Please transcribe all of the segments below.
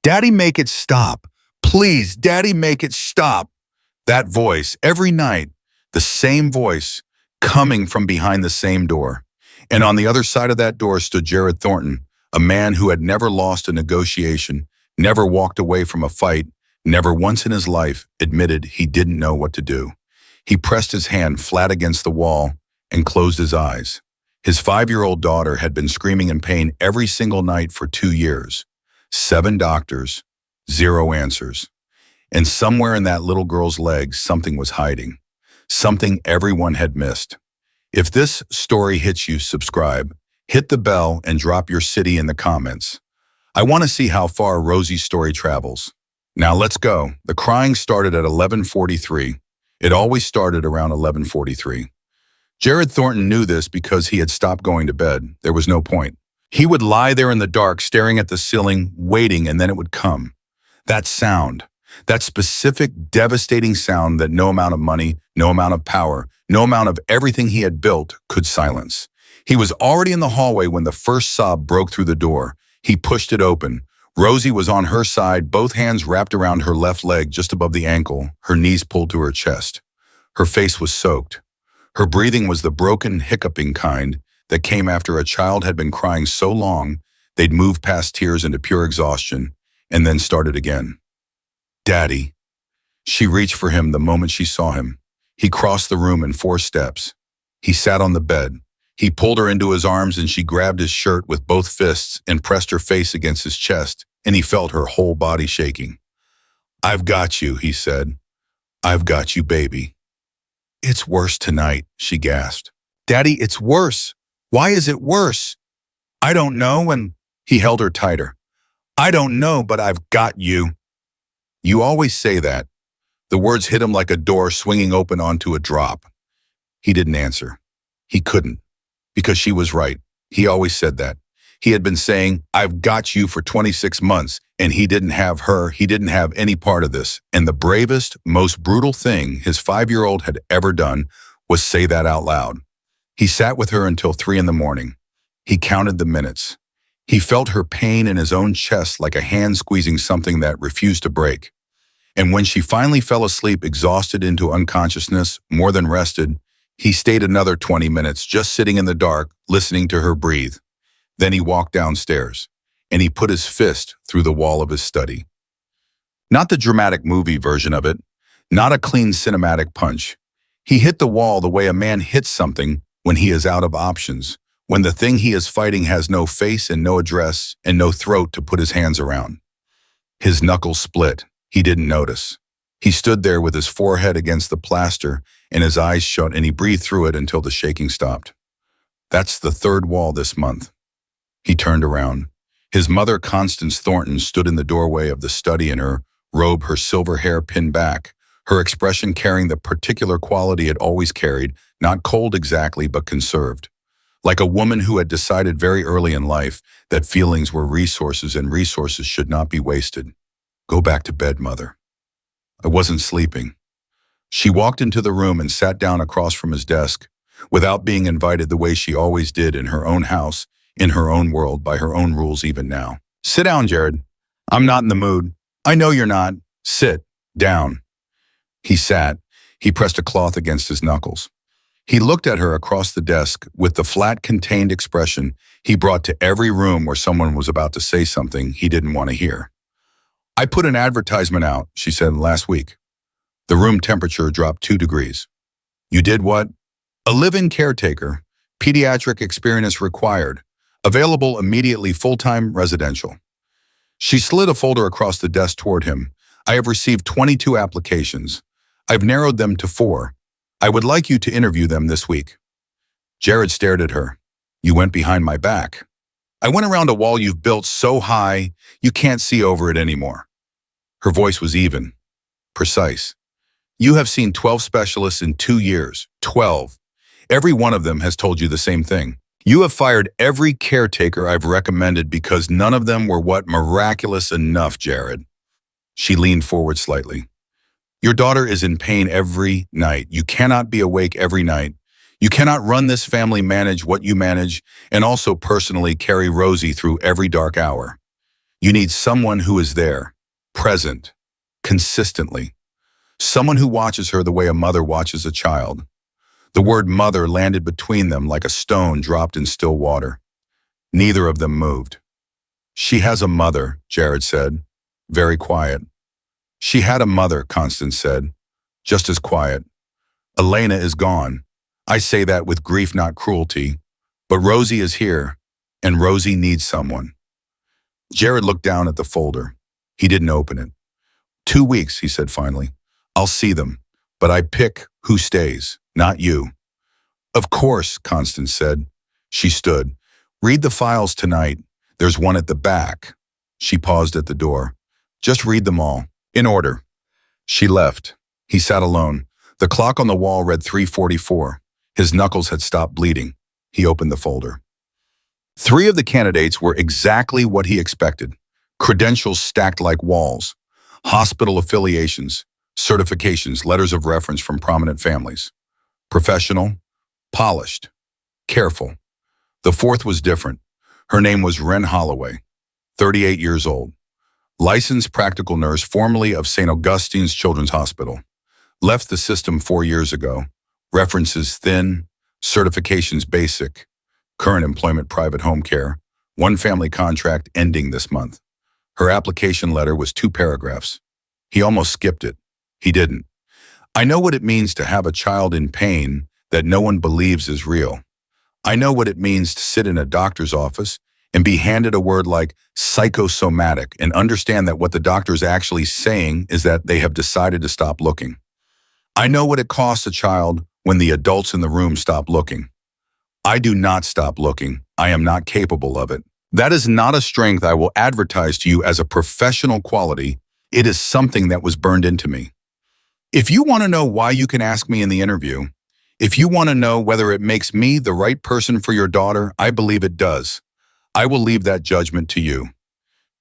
Daddy, make it stop. Please, Daddy, make it stop. That voice, every night, the same voice, coming from behind the same door. And on the other side of that door stood Jared Thornton, a man who had never lost a negotiation, never walked away from a fight, never once in his life admitted he didn't know what to do. He pressed his hand flat against the wall and closed his eyes. His 5-year-old daughter had been screaming in pain every single night for 2 years. 7 doctors, 0 answers. And somewhere in that little girl's legs, something was hiding. Something everyone had missed. If this story hits you, subscribe, hit the bell, and drop your city in the comments. I want to see how far Rosie's story travels. Now let's go. The crying started at 11:43. It always started around 11:43. Jared Thornton knew this because he had stopped going to bed. There was no point. He would lie there in the dark, staring at the ceiling, waiting, and then it would come. That sound, that specific, devastating sound that no amount of money, no amount of power, no amount of everything he had built could silence. He was already in the hallway when the first sob broke through the door. He pushed it open. Rosie was on her side, both hands wrapped around her left leg just above the ankle, her knees pulled to her chest. Her face was soaked. Her breathing was the broken, hiccuping kind that came after a child had been crying so long they'd moved past tears into pure exhaustion and then started again. Daddy. She reached for him the moment she saw him. He crossed the room in 4 steps. He sat on the bed. He pulled her into his arms and she grabbed his shirt with both fists and pressed her face against his chest, and he felt her whole body shaking. "I've got you," he said. "I've got you, baby." "It's worse tonight," she gasped. "Daddy, it's worse. Why is it worse?" "I don't know," and he held her tighter. "I don't know, but I've got you." "You always say that." The words hit him like a door swinging open onto a drop. He didn't answer. He couldn't, because she was right. He always said that. He had been saying, "I've got you" for 26 months, and he didn't have her. He didn't have any part of this. And the bravest, most brutal thing his 5-year-old had ever done was say that out loud. He sat with her until 3 in the morning. He counted the minutes. He felt her pain in his own chest like a hand squeezing something that refused to break. And when she finally fell asleep, exhausted into unconsciousness, more than rested, he stayed another 20 minutes just sitting in the dark, listening to her breathe. Then he walked downstairs, and he put his fist through the wall of his study. Not the dramatic movie version of it, not a clean cinematic punch. He hit the wall the way a man hits something when he is out of options, when the thing he is fighting has no face and no address and no throat to put his hands around. His knuckles split. He didn't notice. He stood there with his forehead against the plaster and his eyes shut, and he breathed through it until the shaking stopped. That's the 3rd wall this month. He turned around. His mother, Constance Thornton, stood in the doorway of the study in her robe, her silver hair pinned back, her expression carrying the particular quality it always carried, not cold exactly, but conserved. Like a woman who had decided very early in life that feelings were resources and resources should not be wasted. "Go back to bed, Mother." "I wasn't sleeping." She walked into the room and sat down across from his desk, without being invited, the way she always did in her own house, in her own world, by her own rules even now. "Sit down, Jared. I'm not in the mood." "I know you're not. Sit down." He sat. He pressed a cloth against his knuckles. He looked at her across the desk with the flat, contained expression he brought to every room where someone was about to say something he didn't want to hear. "I put an advertisement out," she said, "last week." The room temperature dropped 2 degrees. "You did what?" "A live-in caretaker, pediatric experience required, available immediately, full-time residential." She slid a folder across the desk toward him. "I have received 22 applications. I've narrowed them to 4. I would like you to interview them this week." Jared stared at her. "You went behind my back." "I went around a wall you've built so high you can't see over it anymore." Her voice was even, precise. "You have seen 12 specialists in 2 years. 12. Every one of them has told you the same thing. You have fired every caretaker I've recommended because none of them were what miraculous enough, Jared." She leaned forward slightly. "Your daughter is in pain every night. You cannot be awake every night. You cannot run this family, manage what you manage, and also personally carry Rosie through every dark hour. You need someone who is there, present, consistently. Someone who watches her the way a mother watches a child. The word mother landed between them like a stone dropped in still water. Neither of them moved. She has a mother, Jared said, very quiet. She had a mother, Constance said, just as quiet. Elena is gone. I say that with grief, not cruelty. But Rosie is here, and Rosie needs someone. Jared looked down at the folder. He didn't open it. 2 weeks, he said finally. I'll see them, but I pick who stays, not you. Of course, Constance said. She stood. Read the files tonight. There's one at the back. She paused at the door. Just read them all, in order. She left. He sat alone. The clock on the wall read 3:44. His knuckles had stopped bleeding. He opened the folder. 3 of the candidates were exactly what he expected. Credentials stacked like walls. Hospital affiliations, certifications, letters of reference from prominent families. Professional, polished, careful. The 4th was different. Her name was Wren Holloway, 38 years old. Licensed practical nurse, formerly of St. Augustine's Children's Hospital. Left the system 4 years ago. References thin, certifications basic. Current employment private home care. 1 family contract ending this month. Her application letter was 2 paragraphs. He almost skipped it. He didn't. I know what it means to have a child in pain that no one believes is real. I know what it means to sit in a doctor's office and be handed a word like psychosomatic and understand that what the doctor is actually saying is that they have decided to stop looking. I know what it costs a child when the adults in the room stop looking. I do not stop looking. I am not capable of it. That is not a strength I will advertise to you as a professional quality. It is something that was burned into me. If you want to know why, you can ask me in the interview. If you want to know whether it makes me the right person for your daughter, I believe it does. I will leave that judgment to you.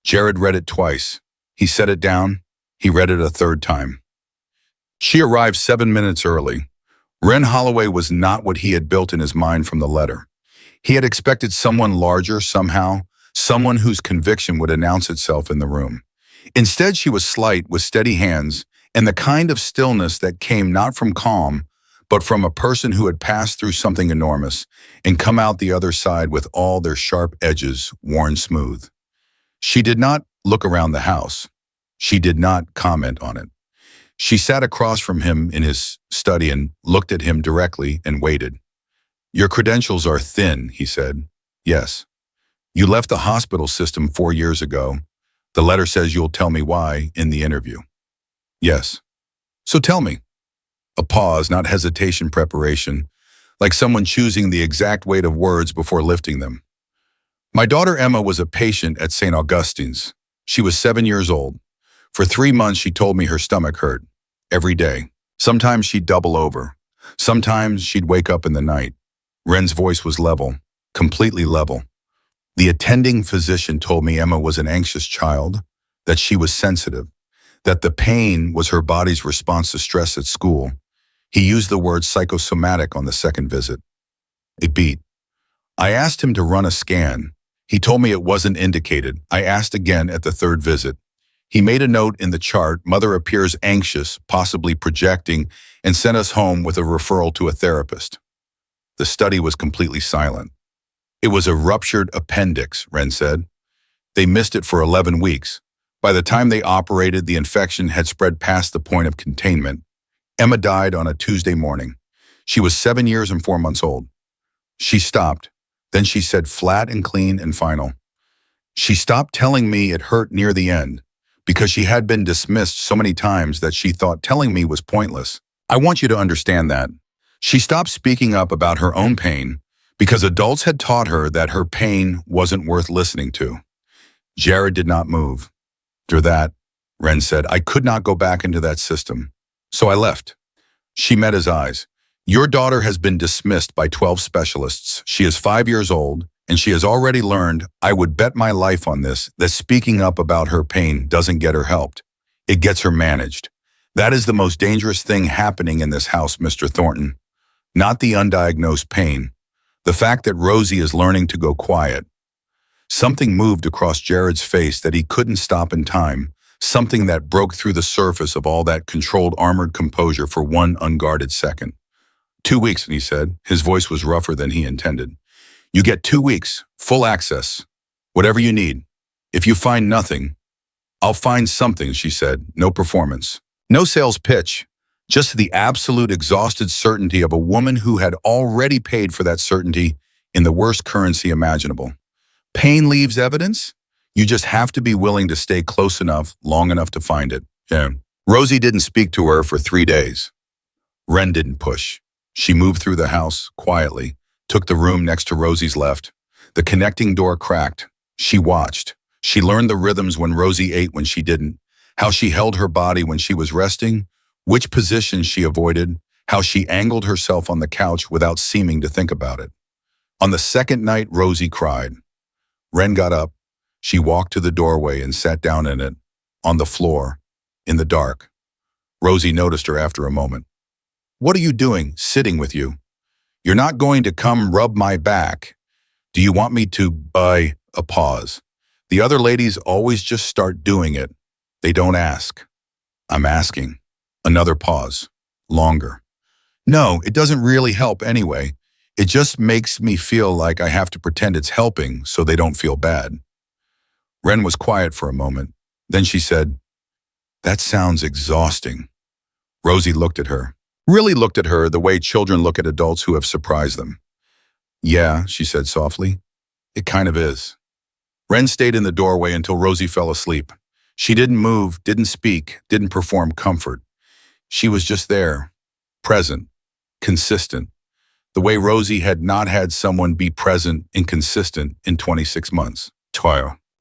Jared read it twice. He set it down. He read it a 3rd time. She arrived 7 minutes early. Wren Holloway was not what he had built in his mind from the letter. He had expected someone larger somehow, someone whose conviction would announce itself in the room. Instead, she was slight, with steady hands, and the kind of stillness that came not from calm, but from a person who had passed through something enormous and come out the other side with all their sharp edges worn smooth. She did not look around the house. She did not comment on it. She sat across from him in his study and looked at him directly and waited. Your credentials are thin, he said. Yes. You left the hospital system 4 years ago. The letter says you'll tell me why in the interview. Yes. So tell me. A pause, not hesitation, preparation, like someone choosing the exact weight of words before lifting them. My daughter Emma was a patient at St. Augustine's. She was 7 years old. For 3 months, she told me her stomach hurt. Every day. Sometimes she'd double over. Sometimes she'd wake up in the night. Wren's voice was level, completely level. The attending physician told me Emma was an anxious child, that she was sensitive, that the pain was her body's response to stress at school. He used the word psychosomatic on the 2nd visit. It beat. I asked him to run a scan. He told me it wasn't indicated. I asked again at the 3rd visit. He made a note in the chart, mother appears anxious, possibly projecting, and sent us home with a referral to a therapist. The study was completely silent. It was a ruptured appendix, Wren said. They missed it for 11 weeks. By the time they operated, the infection had spread past the point of containment. Emma died on a Tuesday morning. She was 7 years and 4 months old. She stopped. Then she said flat and clean and final. She stopped telling me it hurt near the end, because she had been dismissed so many times that she thought telling me was pointless. I want you to understand that. She stopped speaking up about her own pain because adults had taught her that her pain wasn't worth listening to. Jared did not move. After that, Wren said, I could not go back into that system. So I left. She met his eyes. Your daughter has been dismissed by 12 specialists. She is 5 years old, and she has already learned, I would bet my life on this, that speaking up about her pain doesn't get her helped. It gets her managed. That is the most dangerous thing happening in this house, Mr. Thornton. Not the undiagnosed pain. The fact that Rosie is learning to go quiet. Something moved across Jared's face that he couldn't stop in time, something that broke through the surface of all that controlled armored composure for one unguarded second. 2 weeks, he said. His voice was rougher than he intended. You get 2 weeks, full access, whatever you need. If you find nothing, I'll find something, she said. No performance. No sales pitch. Just the absolute exhausted certainty of a woman who had already paid for that certainty in the worst currency imaginable. Pain leaves evidence? You just have to be willing to stay close enough, long enough to find it. Yeah. Rosie didn't speak to her for 3 days. Ren didn't push. She moved through the house, quietly, took the room next to Rosie's left. The connecting door cracked. She watched. She learned the rhythms when Rosie ate when she didn't, how she held her body when she was resting, which positions she avoided, how she angled herself on the couch without seeming to think about it. On the second night, Rosie cried. Ren got up. She walked to the doorway and sat down in it, on the floor, in the dark. Rosie noticed her after a moment. What are you doing, sitting with you? You're not going to come rub my back. Do you want me to buy a pause? The other ladies always just start doing it. They don't ask. I'm asking. Another pause. Longer. No, it doesn't really help anyway. It just makes me feel like I have to pretend it's helping so they don't feel bad. Ren was quiet for a moment. Then she said, that sounds exhausting. Rosie looked at her. Really looked at her the way children look at adults who have surprised them. Yeah, she said softly. It kind of is. Ren stayed in the doorway until Rosie fell asleep. She didn't move, didn't speak, didn't perform comfort. She was just there, present, consistent, the way Rosie had not had someone be present and consistent in 26 months.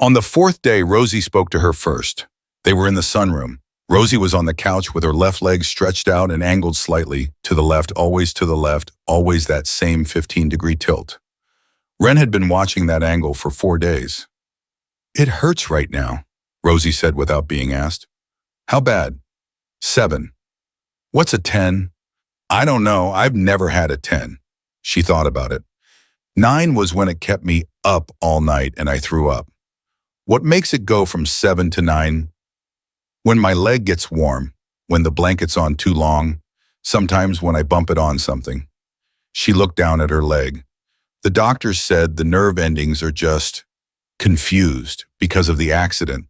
On the 4th day, Rosie spoke to her first. They were in the sunroom. Rosie was on the couch with her left leg stretched out and angled slightly, to the left, always that same 15-degree tilt. Ren had been watching that angle for 4 days. It hurts right now, Rosie said without being asked. How bad? 7. What's a 10? I don't know, I've never had a 10. She thought about it. 9 was when it kept me up all night and I threw up. What makes it go from 7 to 9? When my leg gets warm, when the blanket's on too long, sometimes when I bump it on something. She looked down at her leg. The doctors said the nerve endings are just confused because of the accident.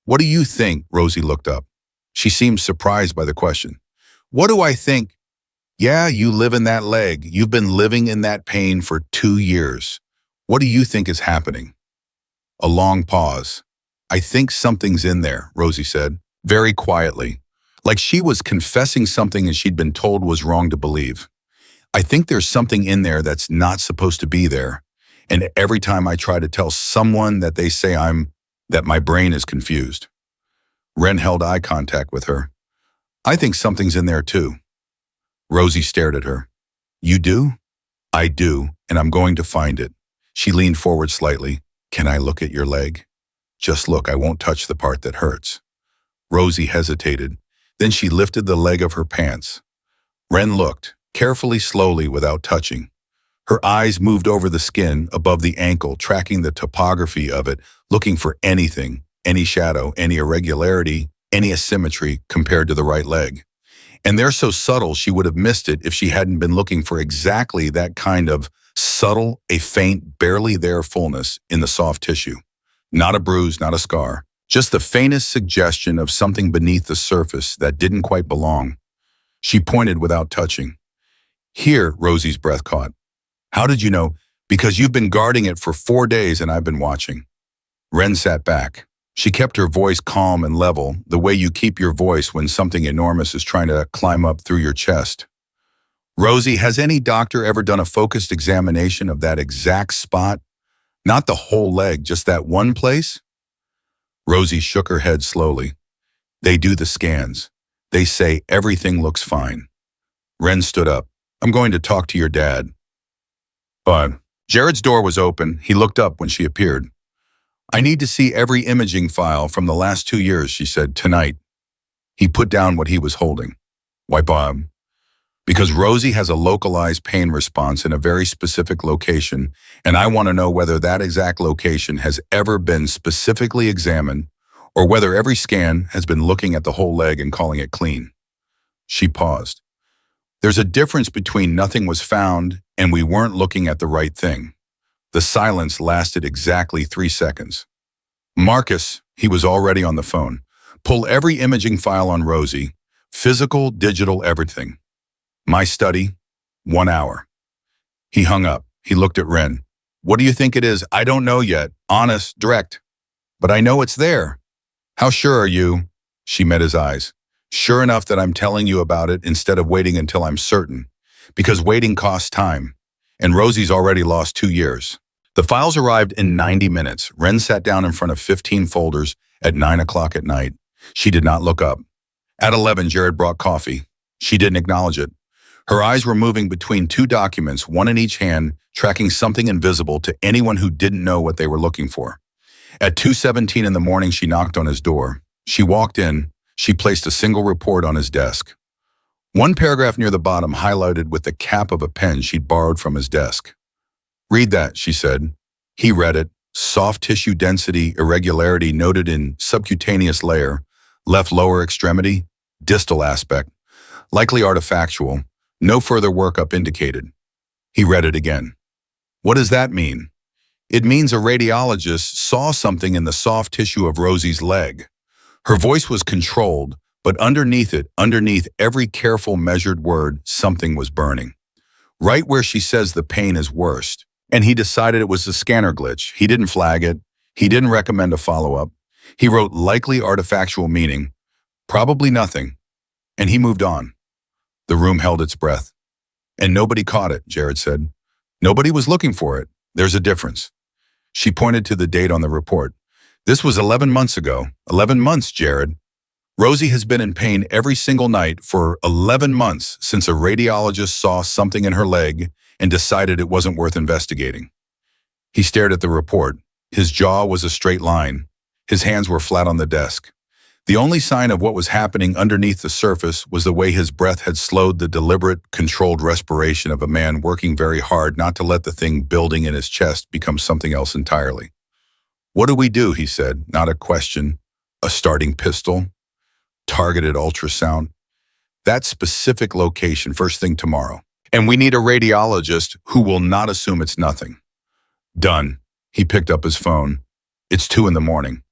What do you think? Rosie looked up. She seemed surprised by the question. What do I think? Yeah, you live in that leg. You've been living in that pain for 2 years. What do you think is happening? A long pause. I think something's in there, Rosie said, very quietly, like she was confessing something and she'd been told was wrong to believe. I think there's something in there that's not supposed to be there. And every time I try to tell someone that they say that my brain is confused. Ren held eye contact with her. I think something's in there too. Rosie stared at her. You do? I do, and I'm going to find it. She leaned forward slightly. Can I look at your leg? Just look, I won't touch the part that hurts. Rosie hesitated. Then she lifted the leg of her pants. Ren looked, carefully, slowly, without touching. Her eyes moved over the skin, above the ankle, tracking the topography of it, looking for anything, any shadow, any irregularity, any asymmetry compared to the right leg. And they're so subtle she would have missed it if she hadn't been looking for exactly that kind of subtle, a faint, barely there fullness in the soft tissue. Not a bruise, not a scar, just the faintest suggestion of something beneath the surface that didn't quite belong. She pointed without touching. Here, Rosie's breath caught. How did you know? Because you've been guarding it for 4 days and I've been watching. Ren sat back. She kept her voice calm and level, the way you keep your voice when something enormous is trying to climb up through your chest. Rosie, has any doctor ever done a focused examination of that exact spot? Not the whole leg, just that one place? Rosie shook her head slowly. They do the scans. They say everything looks fine. Ren stood up. I'm going to talk to your dad. But Jared's door was open. He looked up when she appeared. I need to see every imaging file from the last 2 years, she said, tonight. He put down what he was holding. Why, Bob? Because Rosie has a localized pain response in a very specific location, and I want to know whether that exact location has ever been specifically examined or whether every scan has been looking at the whole leg and calling it clean. She paused. There's a difference between nothing was found and we weren't looking at the right thing. The silence lasted exactly 3 seconds. Marcus, he was already on the phone. Pull every imaging file on Rosie, physical, digital, everything. My study, 1 hour. He hung up. He looked at Ren. What do you think it is? I don't know yet. Honest, direct. But I know it's there. How sure are you? She met his eyes. Sure enough that I'm telling you about it instead of waiting until I'm certain. Because waiting costs time. And Rosie's already lost 2 years. The files arrived in 90 minutes. Ren sat down in front of 15 folders at 9 o'clock at night. She did not look up. At 11, Jared brought coffee. She didn't acknowledge it. Her eyes were moving between 2 documents, one in each hand, tracking something invisible to anyone who didn't know what they were looking for. At 2:17 in the morning, she knocked on his door. She walked in. She placed a single report on his desk. One paragraph near the bottom highlighted with the cap of a pen she'd borrowed from his desk. Read that, she said. He read it. Soft tissue density irregularity noted in subcutaneous layer, left lower extremity, distal aspect, likely artifactual, no further workup indicated. He read it again. What does that mean? It means a radiologist saw something in the soft tissue of Rosie's leg. Her voice was controlled, but underneath it, underneath every careful measured word, something was burning. Right where she says the pain is worst. And he decided it was a scanner glitch. He didn't flag it. He didn't recommend a follow-up. He wrote likely artifactual meaning, probably nothing, and he moved on. The room held its breath. And nobody caught it, Jared said. Nobody was looking for it. There's a difference. She pointed to the date on the report. This was 11 months ago. 11 months, Jared. Rosie has been in pain every single night for 11 months since a radiologist saw something in her leg and decided it wasn't worth investigating. He stared at the report. His jaw was a straight line. His hands were flat on the desk. The only sign of what was happening underneath the surface was the way his breath had slowed the deliberate, controlled respiration of a man working very hard not to let the thing building in his chest become something else entirely. What do we do, he said, not a question. A starting pistol? Targeted ultrasound? That specific location first thing tomorrow. And we need a radiologist who will not assume it's nothing. Done. He picked up his phone. It's 2 in the morning.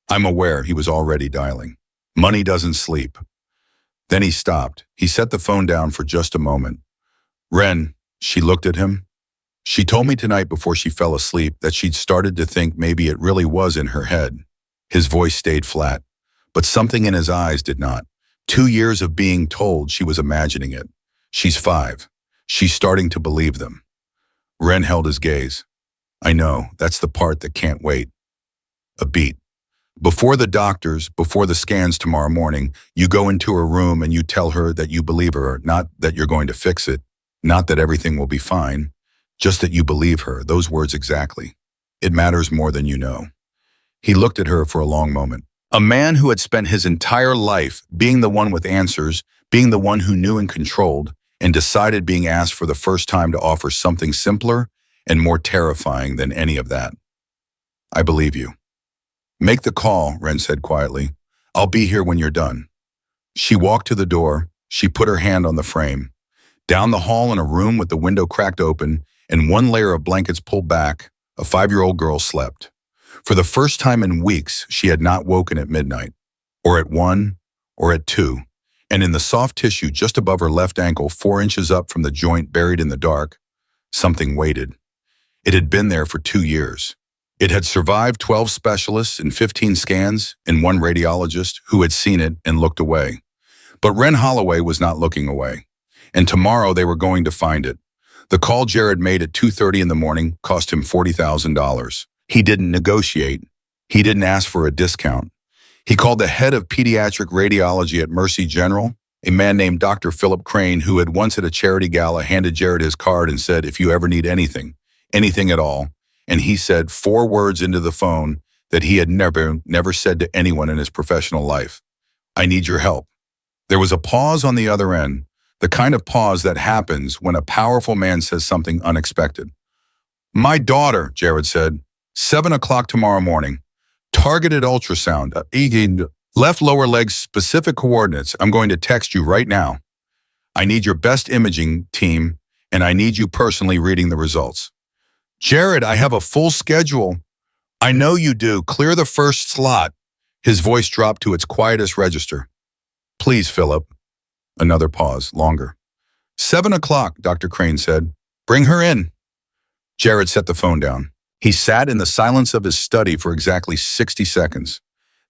I'm aware he was already dialing. Money doesn't sleep. Then he stopped. He set the phone down for just a moment. Ren, she looked at him. She told me tonight before she fell asleep that she'd started to think maybe it really was in her head. His voice stayed flat, but something in his eyes did not. 2 years of being told she was imagining it. She's 5. She's starting to believe them. Ren held his gaze. I know, that's the part that can't wait. A beat. Before the doctors, before the scans tomorrow morning, you go into her room and you tell her that you believe her, not that you're going to fix it, not that everything will be fine, just that you believe her, those words exactly. It matters more than you know. He looked at her for a long moment. A man who had spent his entire life being the one with answers, being the one who knew and controlled, and decided being asked for the first time to offer something simpler and more terrifying than any of that. I believe you. Make the call, Ren said quietly. I'll be here when you're done. She walked to the door. She put her hand on the frame. Down the hall in a room with the window cracked open and one layer of blankets pulled back, a 5-year-old girl slept. For the first time in weeks, she had not woken at midnight, or at 1, or at 2, and in the soft tissue just above her left ankle, 4 inches up from the joint buried in the dark, something waited. It had been there for 2 years. It had survived 12 specialists and 15 scans and 1 radiologist who had seen it and looked away. But Ren Holloway was not looking away, and tomorrow they were going to find it. The call Jared made at 2:30 in the morning cost him $40,000. He didn't negotiate. He didn't ask for a discount. He called the head of pediatric radiology at Mercy General, a man named Dr. Philip Crane, who had once at a charity gala handed Jared his card and said, if you ever need anything, anything at all, and he said 4 words into the phone that he had never said to anyone in his professional life. I need your help. There was a pause on the other end. The kind of pause that happens when a powerful man says something unexpected. My daughter, Jared said, 7 o'clock tomorrow morning. Targeted ultrasound. Left lower leg specific coordinates. I'm going to text you right now. I need your best imaging team, and I need you personally reading the results. Jared, I have a full schedule. I know you do. Clear the first slot. His voice dropped to its quietest register. Please, Philip. Another pause, longer. 7 o'clock, Dr. Crane said. Bring her in. Jared set the phone down. He sat in the silence of his study for exactly 60 seconds.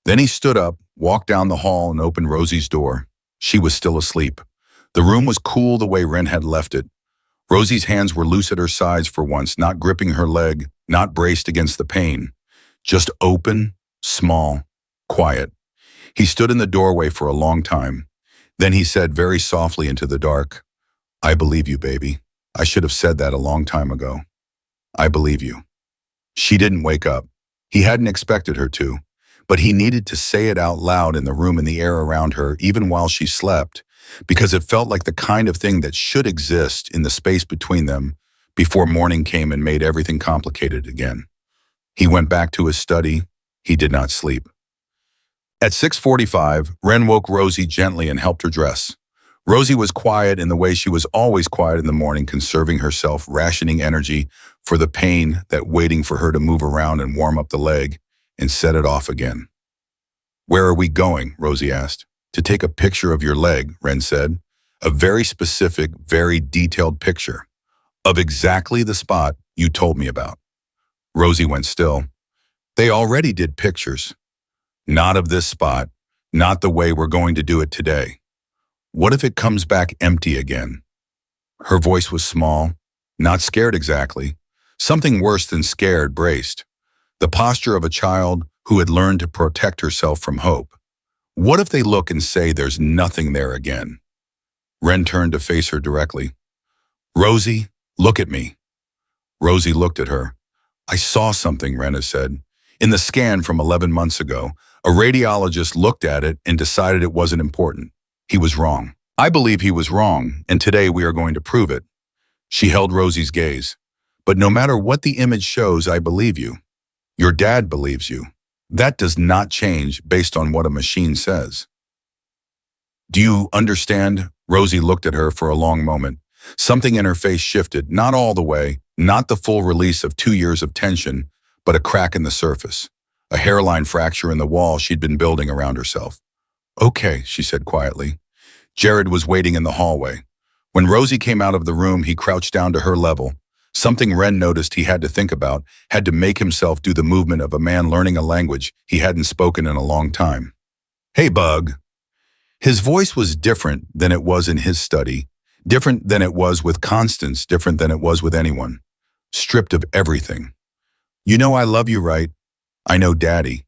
Then he stood up, walked down the hall, and opened Rosie's door. She was still asleep. The room was cool the way Wren had left it. Rosie's hands were loose at her sides for once, not gripping her leg, not braced against the pain. Just open, small, quiet. He stood in the doorway for a long time. Then he said very softly into the dark, I believe you, baby. I should have said that a long time ago. I believe you. She didn't wake up. He hadn't expected her to, but he needed to say it out loud in the room and the air around her, even while she slept, because it felt like the kind of thing that should exist in the space between them before morning came and made everything complicated again. He went back to his study. He did not sleep. At 6:45, Wren woke Rosie gently and helped her dress. Rosie was quiet in the way she was always quiet in the morning, conserving herself, rationing energy for the pain that waiting for her to move around and warm up the leg and set it off again. Where are we going? Rosie asked. To take a picture of your leg, Wren said. A very specific, very detailed picture of exactly the spot you told me about. Rosie went still. They already did pictures. Not of this spot, not the way we're going to do it today. What if it comes back empty again? Her voice was small, not scared exactly. Something worse than scared, braced. The posture of a child who had learned to protect herself from hope. What if they look and say there's nothing there again? Wren turned to face her directly. Rosie, look at me. Rosie looked at her. I saw something, Wren said. In the scan from 11 months ago, a radiologist looked at it and decided it wasn't important. He was wrong. I believe he was wrong, and today we are going to prove it. She held Rosie's gaze. But no matter what the image shows, I believe you. Your dad believes you. That does not change based on what a machine says. Do you understand? Rosie looked at her for a long moment. Something in her face shifted, not all the way, not the full release of 2 years of tension, but a crack in the surface, a hairline fracture in the wall she'd been building around herself. Okay, she said quietly. Jared was waiting in the hallway. When Rosie came out of the room, he crouched down to her level. Something Wren noticed he had to think about, had to make himself do the movement of a man learning a language he hadn't spoken in a long time. Hey, Bug. His voice was different than it was in his study, different than it was with Constance, different than it was with anyone. Stripped of everything. You know I love you, right? I know, Daddy.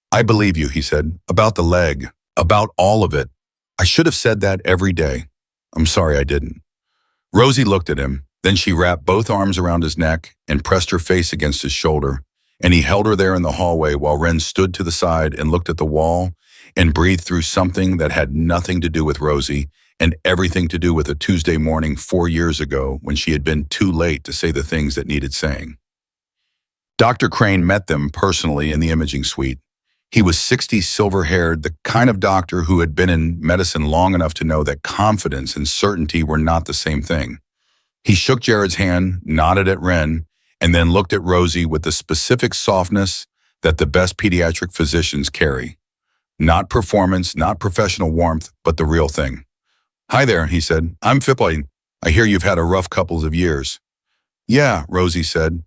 I believe you, he said, about the leg, about all of it. I should have said that every day. I'm sorry I didn't. Rosie looked at him. Then she wrapped both arms around his neck and pressed her face against his shoulder, and he held her there in the hallway while Wren stood to the side and looked at the wall and breathed through something that had nothing to do with Rosie and everything to do with a Tuesday morning 4 years ago when she had been too late to say the things that needed saying. Dr. Crane met them personally in the imaging suite. He was 60, silver-haired, the kind of doctor who had been in medicine long enough to know that confidence and certainty were not the same thing. He shook Jared's hand, nodded at Wren, and then looked at Rosie with the specific softness that the best pediatric physicians carry. Not performance, not professional warmth, but the real thing. Hi there, he said. I'm Philip. I hear you've had a rough couple of years. Yeah, Rosie said.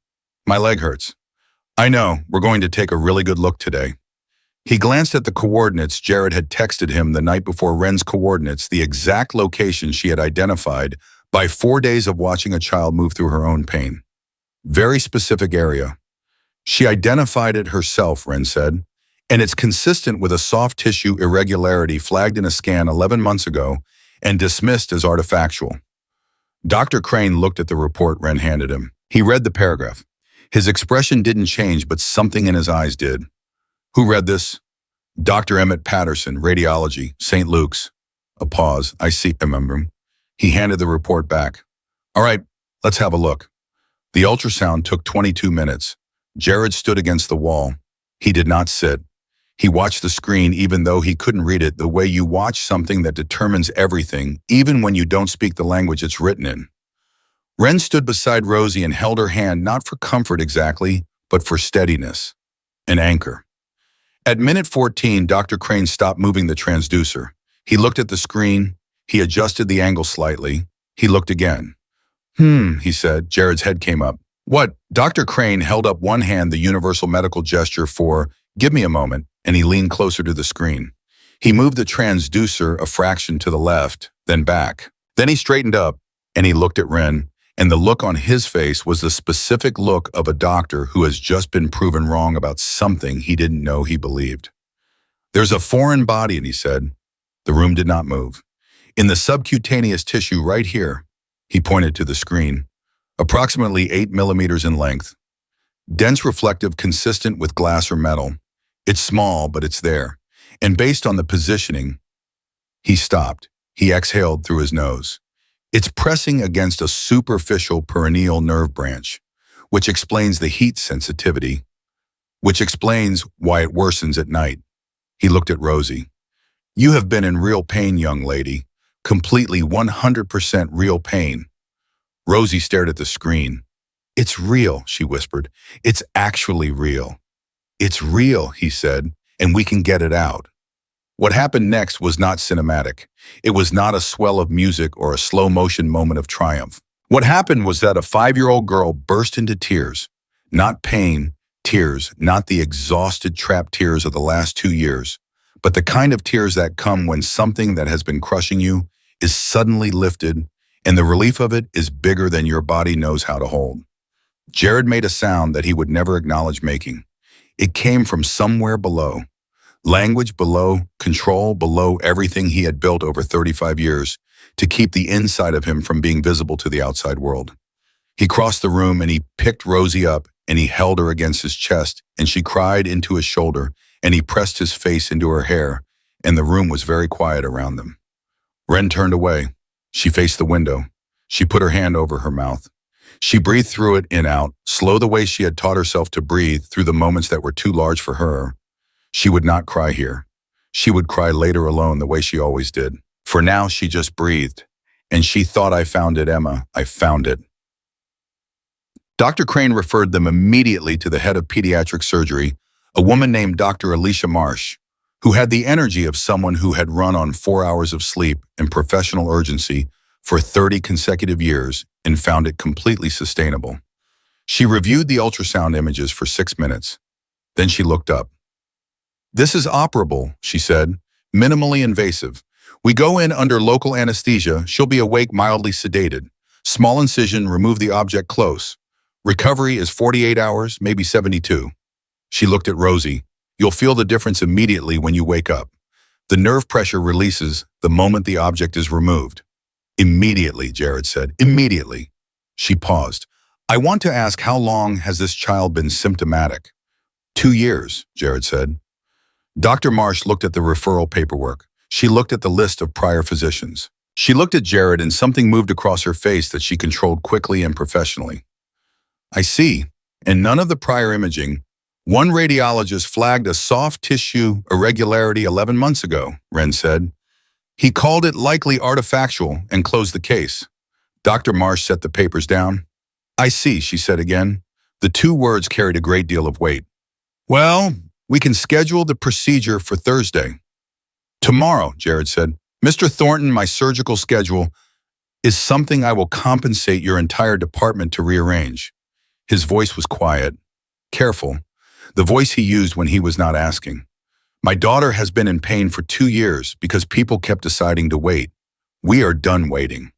My leg hurts. I know, we're going to take a really good look today. He glanced at the coordinates Jared had texted him the night before. Wren's coordinates, the exact location she had identified by 4 days of watching a child move through her own pain. Very specific area. She identified it herself, Wren said, and it's consistent with a soft tissue irregularity flagged in a scan 11 months ago and dismissed as artifactual. Dr. Crane looked at the report Wren handed him. He read the paragraph. His expression didn't change, but something in his eyes did. Who read this? Dr. Emmett Patterson, radiology, St. Luke's. A pause. I see, remember. He handed the report back. All right, let's have a look. The ultrasound took 22 minutes. Jared stood against the wall. He did not sit. He watched the screen even though he couldn't read it, the way you watch something that determines everything, even when you don't speak the language it's written in. Ren stood beside Rosie and held her hand not for comfort exactly, but for steadiness. An anchor. At minute 14, Dr. Crane stopped moving the transducer. He looked at the screen. He adjusted the angle slightly. He looked again. He said. Jared's head came up. What? Dr. Crane held up one hand, the universal medical gesture for, give me a moment, and he leaned closer to the screen. He moved the transducer a fraction to the left, then back. Then he straightened up, and he looked at Ren, and the look on his face was the specific look of a doctor who has just been proven wrong about something he didn't know he believed. There's a foreign body, and he said. The room did not move. In the subcutaneous tissue right here, he pointed to the screen, approximately 8 millimeters in length. Dense, reflective, consistent with glass or metal. It's small, but it's there. And based on the positioning, he stopped. He exhaled through his nose. It's pressing against a superficial perineal nerve branch, which explains the heat sensitivity, which explains why it worsens at night. He looked at Rosie. You have been in real pain, young lady. Completely 100% real pain. Rosie stared at the screen. It's real, she whispered. It's actually real. It's real, he said, and we can get it out. What happened next was not cinematic. It was not a swell of music or a slow-motion moment of triumph. What happened was that a 5-year-old girl burst into tears. Not pain, tears, not the exhausted, trapped tears of the last 2 years, but the kind of tears that come when something that has been crushing you is suddenly lifted, and the relief of it is bigger than your body knows how to hold. Jared made a sound that he would never acknowledge making. It came from somewhere below. Language below, control below everything he had built over 35 years to keep the inside of him from being visible to the outside world. He crossed the room and he picked Rosie up and he held her against his chest and she cried into his shoulder and he pressed his face into her hair and the room was very quiet around them. Ren turned away. She faced the window. She put her hand over her mouth. She breathed through it in out, slow the way she had taught herself to breathe through the moments that were too large for her. She would not cry here. She would cry later alone the way she always did. For now, she just breathed. And she thought, I found it, Emma. I found it. Dr. Crane referred them immediately to the head of pediatric surgery, a woman named Dr. Alicia Marsh, who had the energy of someone who had run on 4 hours of sleep in professional urgency for 30 consecutive years and found it completely sustainable. She reviewed the ultrasound images for 6 minutes. Then she looked up. This is operable, she said, minimally invasive. We go in under local anesthesia, she'll be awake, mildly sedated. Small incision, remove the object close. Recovery is 48 hours, maybe 72. She looked at Rosie. You'll feel the difference immediately when you wake up. The nerve pressure releases the moment the object is removed. Immediately, Jared said. Immediately. She paused. I want to ask, how long has this child been symptomatic? 2 years, Jared said. Dr. Marsh looked at the referral paperwork. She looked at the list of prior physicians. She looked at Jared and something moved across her face that she controlled quickly and professionally. I see. In none of the prior imaging, one radiologist flagged a soft tissue irregularity 11 months ago, Ren said. He called it likely artifactual and closed the case. Dr. Marsh set the papers down. I see, she said again. The 2 words carried a great deal of weight. Well, we can schedule the procedure for Thursday. Tomorrow, Jared said. Mr. Thornton, my surgical schedule is something I will compensate your entire department to rearrange. His voice was quiet, careful, the voice he used when he was not asking. My daughter has been in pain for 2 years because people kept deciding to wait. We are done waiting.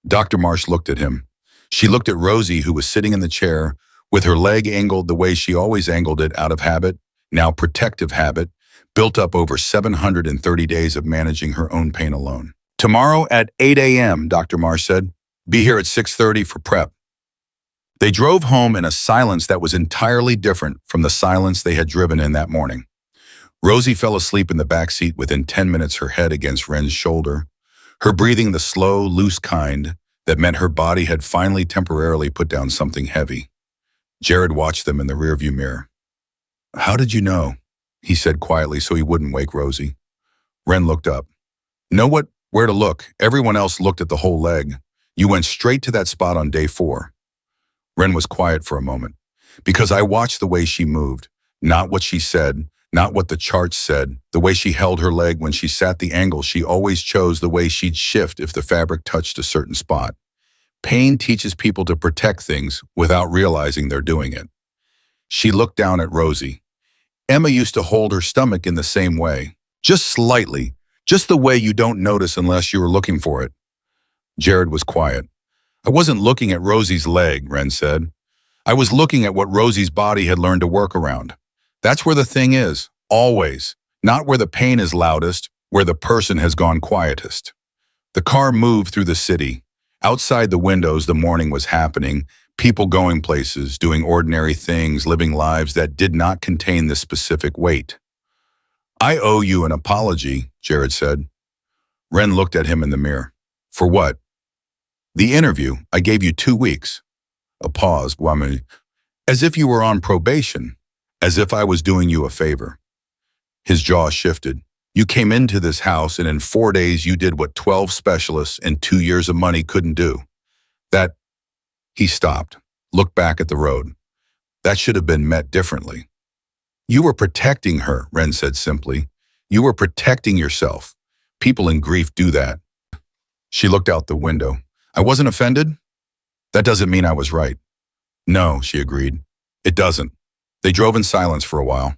Dr. Marsh looked at him. She looked at Rosie, who was sitting in the chair, with her leg angled the way she always angled it, out of habit, now protective habit, built up over 730 days of managing her own pain alone. Tomorrow at 8 a.m., Dr. Marsh said. Be here at 6:30 for prep. They drove home in a silence that was entirely different from the silence they had driven in that morning. Rosie fell asleep in the back seat within 10 minutes, her head against Ren's shoulder. her breathing the slow, loose kind that meant her body had finally temporarily put down something heavy. Jared watched them in the rearview mirror. "How did you know?" he said quietly so he wouldn't wake Rosie. Ren looked up. "Know where to look. Everyone else looked at the whole leg. You went straight to that spot on day 4. Ren was quiet for a moment. "Because I watched the way she moved. Not what she said, not what the charts said. The way she held her leg when she sat the angle she always chose, the way she'd shift if the fabric touched a certain spot. Pain teaches people to protect things without realizing they're doing it." She looked down at Rosie. "Emma used to hold her stomach in the same way. Just slightly. Just the way you don't notice unless you were looking for it." Jared was quiet. "I wasn't looking at Rosie's leg," Ren said. "I was looking at what Rosie's body had learned to work around. That's where the thing is, always. Not where the pain is loudest, where the person has gone quietest." The car moved through the city. Outside the windows, the morning was happening. People going places, doing ordinary things, living lives that did not contain this specific weight. "I owe you an apology," Jared said. Ren looked at him in the mirror. "For what?" "The interview. I gave you 2 weeks." A pause. "As if you were on probation. As if I was doing you a favor." His jaw shifted. "You came into this house and in 4 days you did what 12 specialists and 2 years of money couldn't do. That..." He stopped, looked back at the road. "That should have been met differently." "You were protecting her," Ren said simply. "You were protecting yourself. People in grief do that." She looked out the window. "I wasn't offended? That doesn't mean I was right." "No," she agreed. "It doesn't." They drove in silence for a while.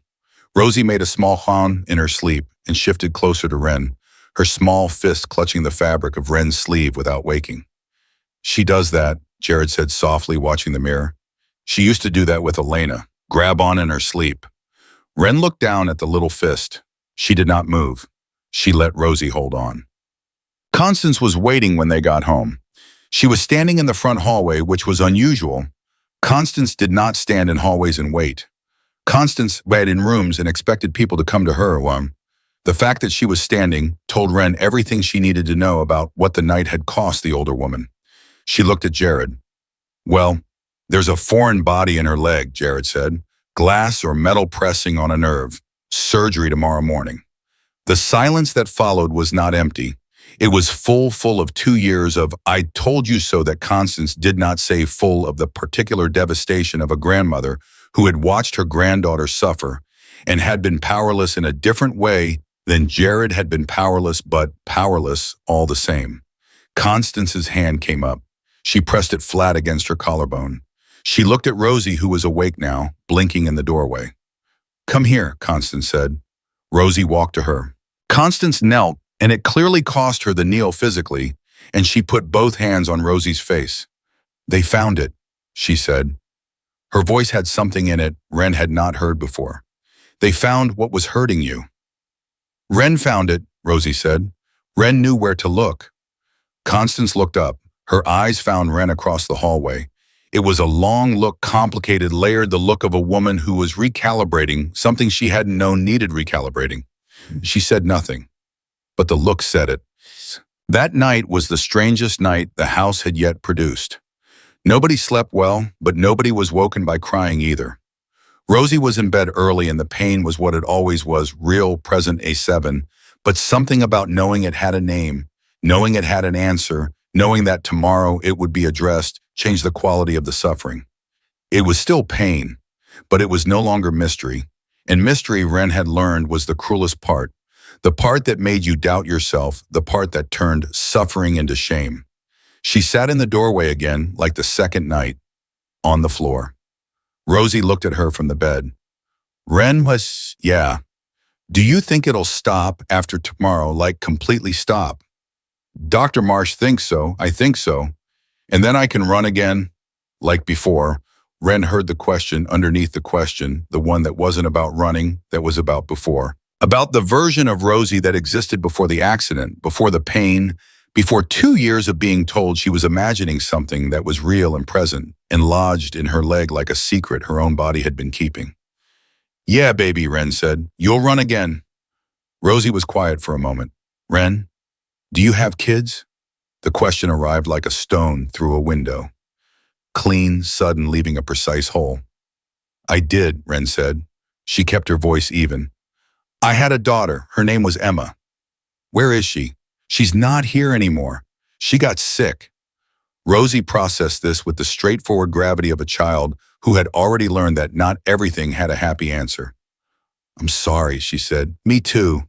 Rosie made a small yawn in her sleep and shifted closer to Ren, her small fist clutching the fabric of Ren's sleeve without waking. "She does that," Jared said softly, watching the mirror. "She used to do that with Elena, grab on in her sleep." Ren looked down at the little fist. She did not move. She let Rosie hold on. Constance was waiting when they got home. She was standing in the front hallway, which was unusual. Constance did not stand in hallways and wait. Constance waited in rooms and expected people to come to her. The fact that she was standing told Ren everything she needed to know about what the night had cost the older woman. She looked at Jared. "Well, there's a foreign body in her leg," Jared said. "Glass or metal pressing on a nerve. Surgery tomorrow morning." The silence that followed was not empty. It was full of 2 years of "I told you so" that Constance did not say, full of the particular devastation of a grandmother who had watched her granddaughter suffer and had been powerless in a different way than Jared had been powerless, but powerless all the same. Constance's hand came up. She pressed it flat against her collarbone. She looked at Rosie, who was awake now, blinking in the doorway. "Come here," Constance said. Rosie walked to her. Constance knelt, and it clearly cost her the kneel physically, and she put both hands on Rosie's face. "They found it," she said. Her voice had something in it Ren had not heard before. "They found what was hurting you." "Ren found it," Rosie said. "Ren knew where to look." Constance looked up. Her eyes found Ren across the hallway. It was a long look, complicated, layered, the look of a woman who was recalibrating something she hadn't known needed recalibrating. She said nothing, but the look said it. That night was the strangest night the house had yet produced. Nobody slept well, but nobody was woken by crying either. Rosie was in bed early and the pain was what it always was, real, present, A7, but something about knowing it had a name, knowing it had an answer, knowing that tomorrow it would be addressed, changed the quality of the suffering. It was still pain, but it was no longer mystery. And mystery, Ren had learned, was the cruelest part, the part that made you doubt yourself, the part that turned suffering into shame. She sat in the doorway again, like the second night, on the floor. Rosie looked at her from the bed. "Ren was, yeah. Do you think it'll stop after tomorrow, like completely stop?" "Dr. Marsh thinks so, I think so. And then I can run again, like before." Ren heard the question underneath the question, the one that wasn't about running, that was about before. About the version of Rosie that existed before the accident, before the pain, before 2 years of being told she was imagining something that was real and present and lodged in her leg like a secret her own body had been keeping. "Yeah, baby," Ren said. "You'll run again." Rosie was quiet for a moment. "Ren?" Do you have kids? The question arrived like a stone through a window. Clean, sudden, leaving a precise hole. I did, Ren said. She kept her voice even. I had a daughter. Her name was Emma. Where is she? She's not here anymore. She got sick. Rosie processed this with the straightforward gravity of a child who had already learned that not everything had a happy answer. I'm sorry, she said. Me too.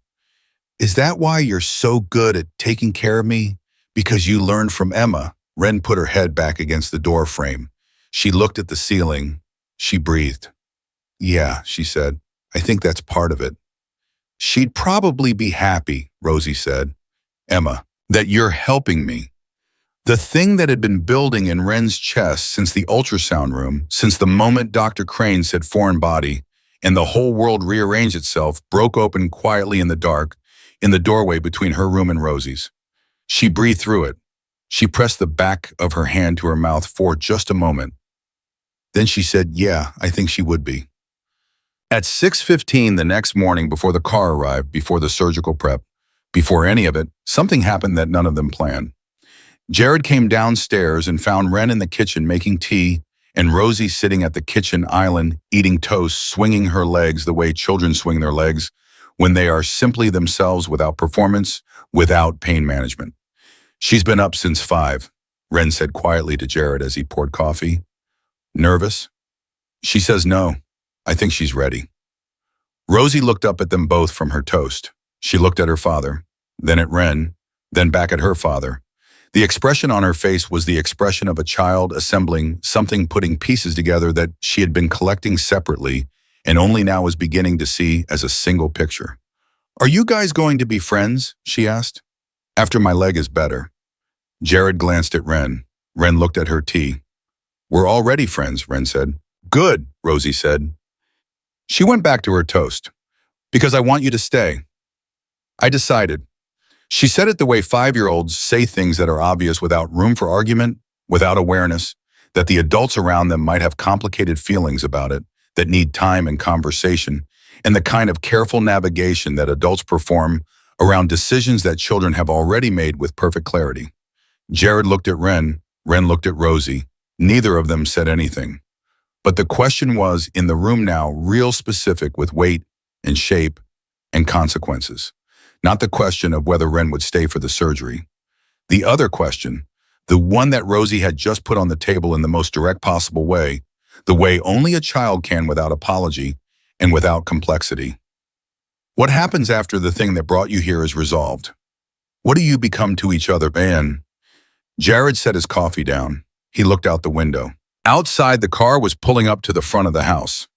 Is that why you're so good at taking care of me? Because you learned from Emma. Ren put her head back against the door frame. She looked at the ceiling. She breathed. Yeah, she said. I think that's part of it. She'd probably be happy, Rosie said. Emma, that you're helping me. The thing that had been building in Ren's chest since the ultrasound room, since the moment Dr. Crane said foreign body, and the whole world rearranged itself, broke open quietly in the dark, in the doorway between her room and Rosie's. She breathed through it. She pressed the back of her hand to her mouth for just a moment. Then she said, yeah, I think she would be. At 6:15 the next morning, before the car arrived, before the surgical prep, before any of it, something happened that none of them planned. Jared came downstairs and found Ren in the kitchen making tea and Rosie sitting at the kitchen island eating toast, swinging her legs the way children swing their legs when they are simply themselves without performance, without pain management. She's been up since 5, Ren said quietly to Jared as he poured coffee. Nervous? She says no. I think she's ready. Rosie looked up at them both from her toast. She looked at her father, then at Ren, then back at her father. The expression on her face was the expression of a child assembling something, putting pieces together that she had been collecting separately and only now was beginning to see as a single picture. Are you guys going to be friends? She asked. After my leg is better. Jared glanced at Ren. Ren looked at her tea. We're already friends, Ren said. Good, Rosie said. She went back to her toast. Because I want you to stay. I decided. She said it the way 5-year-olds say things that are obvious without room for argument, without awareness, that the adults around them might have complicated feelings about it, that need time and conversation, and the kind of careful navigation that adults perform around decisions that children have already made with perfect clarity. Jared looked at Ren looked at Rosie. Neither of them said anything. But the question was, in the room now, real specific with weight and shape and consequences. Not the question of whether Ren would stay for the surgery. The other question, the one that Rosie had just put on the table in the most direct possible way, the way only a child can without apology and without complexity. What happens after the thing that brought you here is resolved? What do you become to each other, man? Jared set his coffee down. He looked out the window. Outside, the car was pulling up to the front of the house.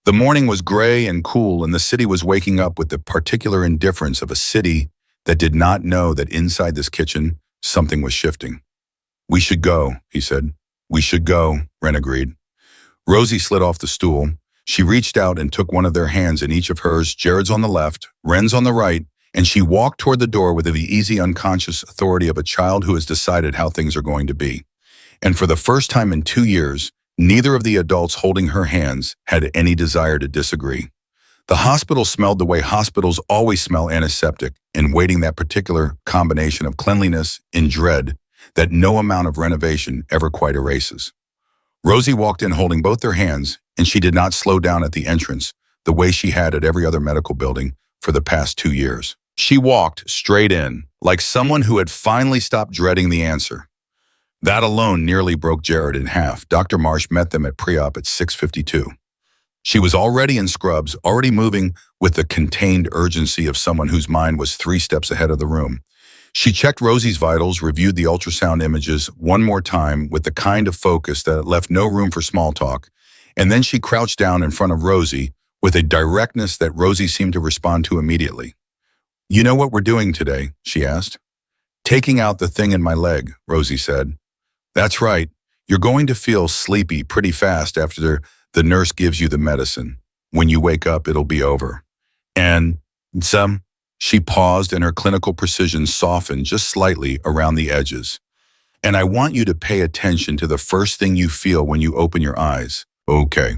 The morning was gray and cool, and the city was waking up with the particular indifference of a city that did not know that inside this kitchen, something was shifting. We should go, he said. We should go, Ren agreed. Rosie slid off the stool. She reached out and took one of their hands in each of hers, Jared's on the left, Ren's on the right, and she walked toward the door with the easy, unconscious authority of a child who has decided how things are going to be. And for the first time in 2 years, neither of the adults holding her hands had any desire to disagree. The hospital smelled the way hospitals always smell, antiseptic, and waiting that particular combination of cleanliness and dread that no amount of renovation ever quite erases. Rosie walked in holding both their hands, and she did not slow down at the entrance the way she had at every other medical building for the past 2 years. She walked straight in, like someone who had finally stopped dreading the answer. That alone nearly broke Jared in half. Dr. Marsh met them at pre-op at 6:52. She was already in scrubs, already moving with the contained urgency of someone whose mind was 3 steps ahead of the room. She checked Rosie's vitals, reviewed the ultrasound images one more time with the kind of focus that left no room for small talk, and then she crouched down in front of Rosie with a directness that Rosie seemed to respond to immediately. You know what we're doing today? She asked. Taking out the thing in my leg, Rosie said. That's right. You're going to feel sleepy pretty fast after the nurse gives you the medicine. When you wake up, it'll be over. And she paused and her clinical precision softened just slightly around the edges. And I want you to pay attention to the first thing you feel when you open your eyes. Okay.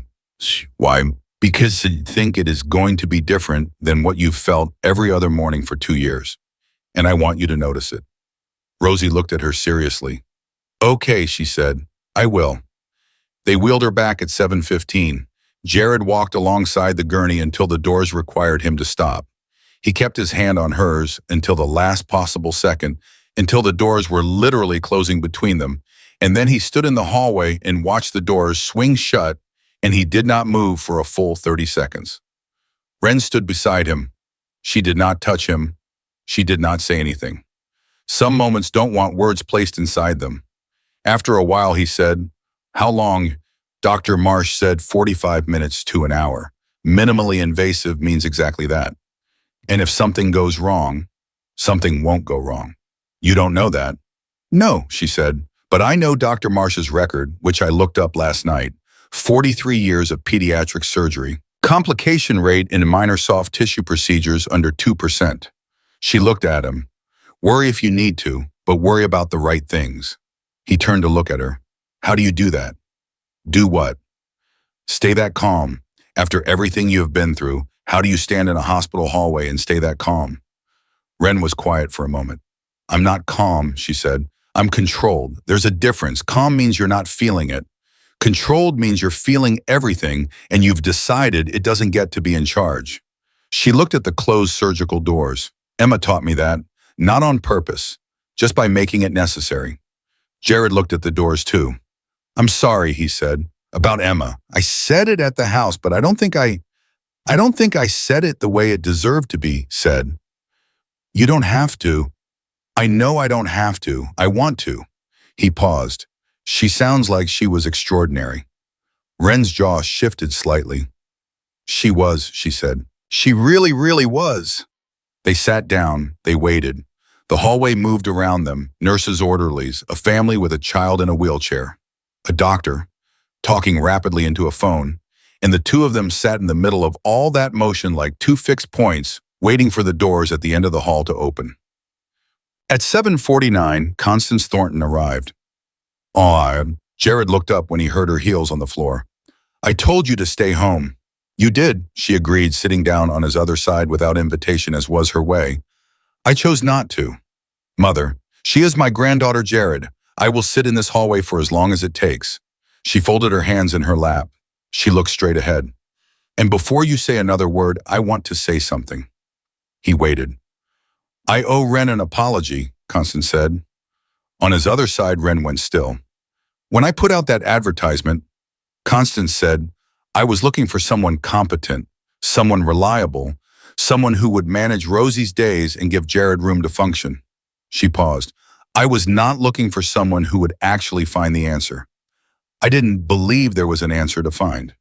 Why? Because I think it is going to be different than what you've felt every other morning for 2 years. And I want you to notice it. Rosie looked at her seriously. Okay, she said. I will. They wheeled her back at 7:15. Jared walked alongside the gurney until the doors required him to stop. He kept his hand on hers until the last possible second, until the doors were literally closing between them, and then he stood in the hallway and watched the doors swing shut, and he did not move for a full 30 seconds. Ren stood beside him. She did not touch him. She did not say anything. Some moments don't want words placed inside them. After a while, he said, "How long?" Dr. Marsh said 45 minutes to an hour. Minimally invasive means exactly that. And if something goes wrong, something won't go wrong. You don't know that. No, she said, but I know Dr. Marsh's record, which I looked up last night. 43 years of pediatric surgery. Complication rate in minor soft tissue procedures under 2%. She looked at him. Worry if you need to, but worry about the right things. He turned to look at her. How do you do that? Do what? Stay that calm. After everything you have been through, how do you stand in a hospital hallway and stay that calm? Ren was quiet for a moment. I'm not calm, she said. I'm controlled. There's a difference. Calm means you're not feeling it. Controlled means you're feeling everything and you've decided it doesn't get to be in charge. She looked at the closed surgical doors. Emma taught me that, not on purpose, just by making it necessary. Jared looked at the doors too. I'm sorry, he said, about Emma. I said it at the house, but I don't think I said it the way it deserved to be said. You don't have to. I know I don't have to. I want to. He paused. She sounds like she was extraordinary. Ren's jaw shifted slightly. She was, she said. She really, really was. They sat down. They waited. The hallway moved around them, nurses, orderlies, a family with a child in a wheelchair, a doctor, talking rapidly into a phone, and the two of them sat in the middle of all that motion like two fixed points, waiting for the doors at the end of the hall to open. At 7:49, Constance Thornton arrived. Awed, Jared looked up when he heard her heels on the floor. I told you to stay home. You did, she agreed, sitting down on his other side without invitation as was her way. I chose not to. Mother, she is my granddaughter Jared. I will sit in this hallway for as long as it takes. She folded her hands in her lap. She looked straight ahead. And before you say another word, I want to say something. He waited. I owe Ren an apology, Constance said. On his other side, Ren went still. When I put out that advertisement, Constance said, I was looking for someone competent, someone reliable, someone who would manage Rosie's days and give Jared room to function. She paused. I was not looking for someone who would actually find the answer. I didn't believe there was an answer to find.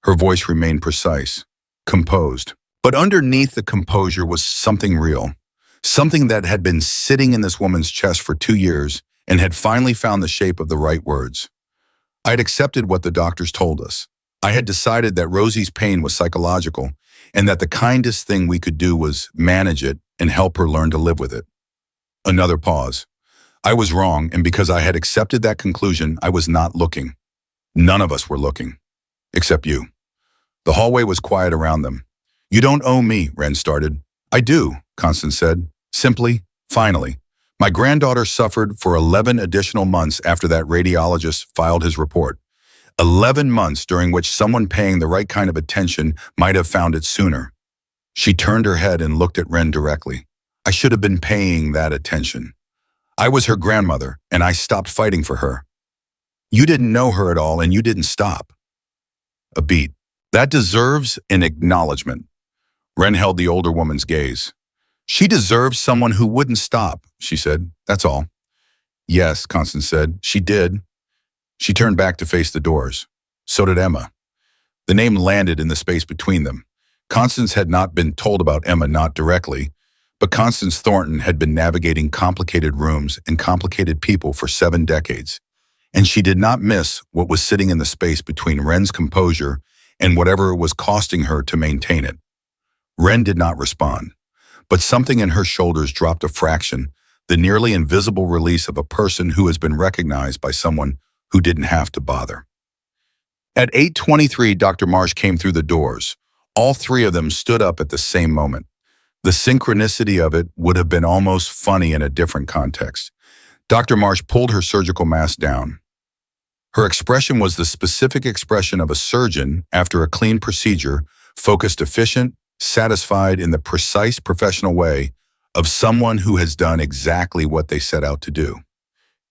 Her voice remained precise, composed. But underneath the composure was something real, something that had been sitting in this woman's chest for 2 years and had finally found the shape of the right words. I had accepted what the doctors told us. I had decided that Rosie's pain was psychological and that the kindest thing we could do was manage it and help her learn to live with it. Another pause. I was wrong, and because I had accepted that conclusion, I was not looking. None of us were looking, except you. The hallway was quiet around them. You don't owe me, Ren started. I do, Constance said. Simply, finally. My granddaughter suffered for 11 additional months after that radiologist filed his report. 11 months during which someone paying the right kind of attention might have found it sooner. She turned her head and looked at Ren directly. I should have been paying that attention. I was her grandmother, and I stopped fighting for her. You didn't know her at all, and you didn't stop. A beat. That deserves an acknowledgement. Ren held the older woman's gaze. She deserves someone who wouldn't stop, she said. That's all. Yes, Constance said. She did. She turned back to face the doors. So did Emma. The name landed in the space between them. Constance had not been told about Emma, not directly, but Constance Thornton had been navigating complicated rooms and complicated people for 7 decades, and she did not miss what was sitting in the space between Ren's composure and whatever it was costing her to maintain it. Ren did not respond, but something in her shoulders dropped a fraction, the nearly invisible release of a person who has been recognized by someone who didn't have to bother. At 8:23, Dr. Marsh came through the doors. All 3 of them stood up at the same moment. The synchronicity of it would have been almost funny in a different context. Dr. Marsh pulled her surgical mask down. Her expression was the specific expression of a surgeon after a clean procedure, focused, efficient, satisfied in the precise professional way of someone who has done exactly what they set out to do.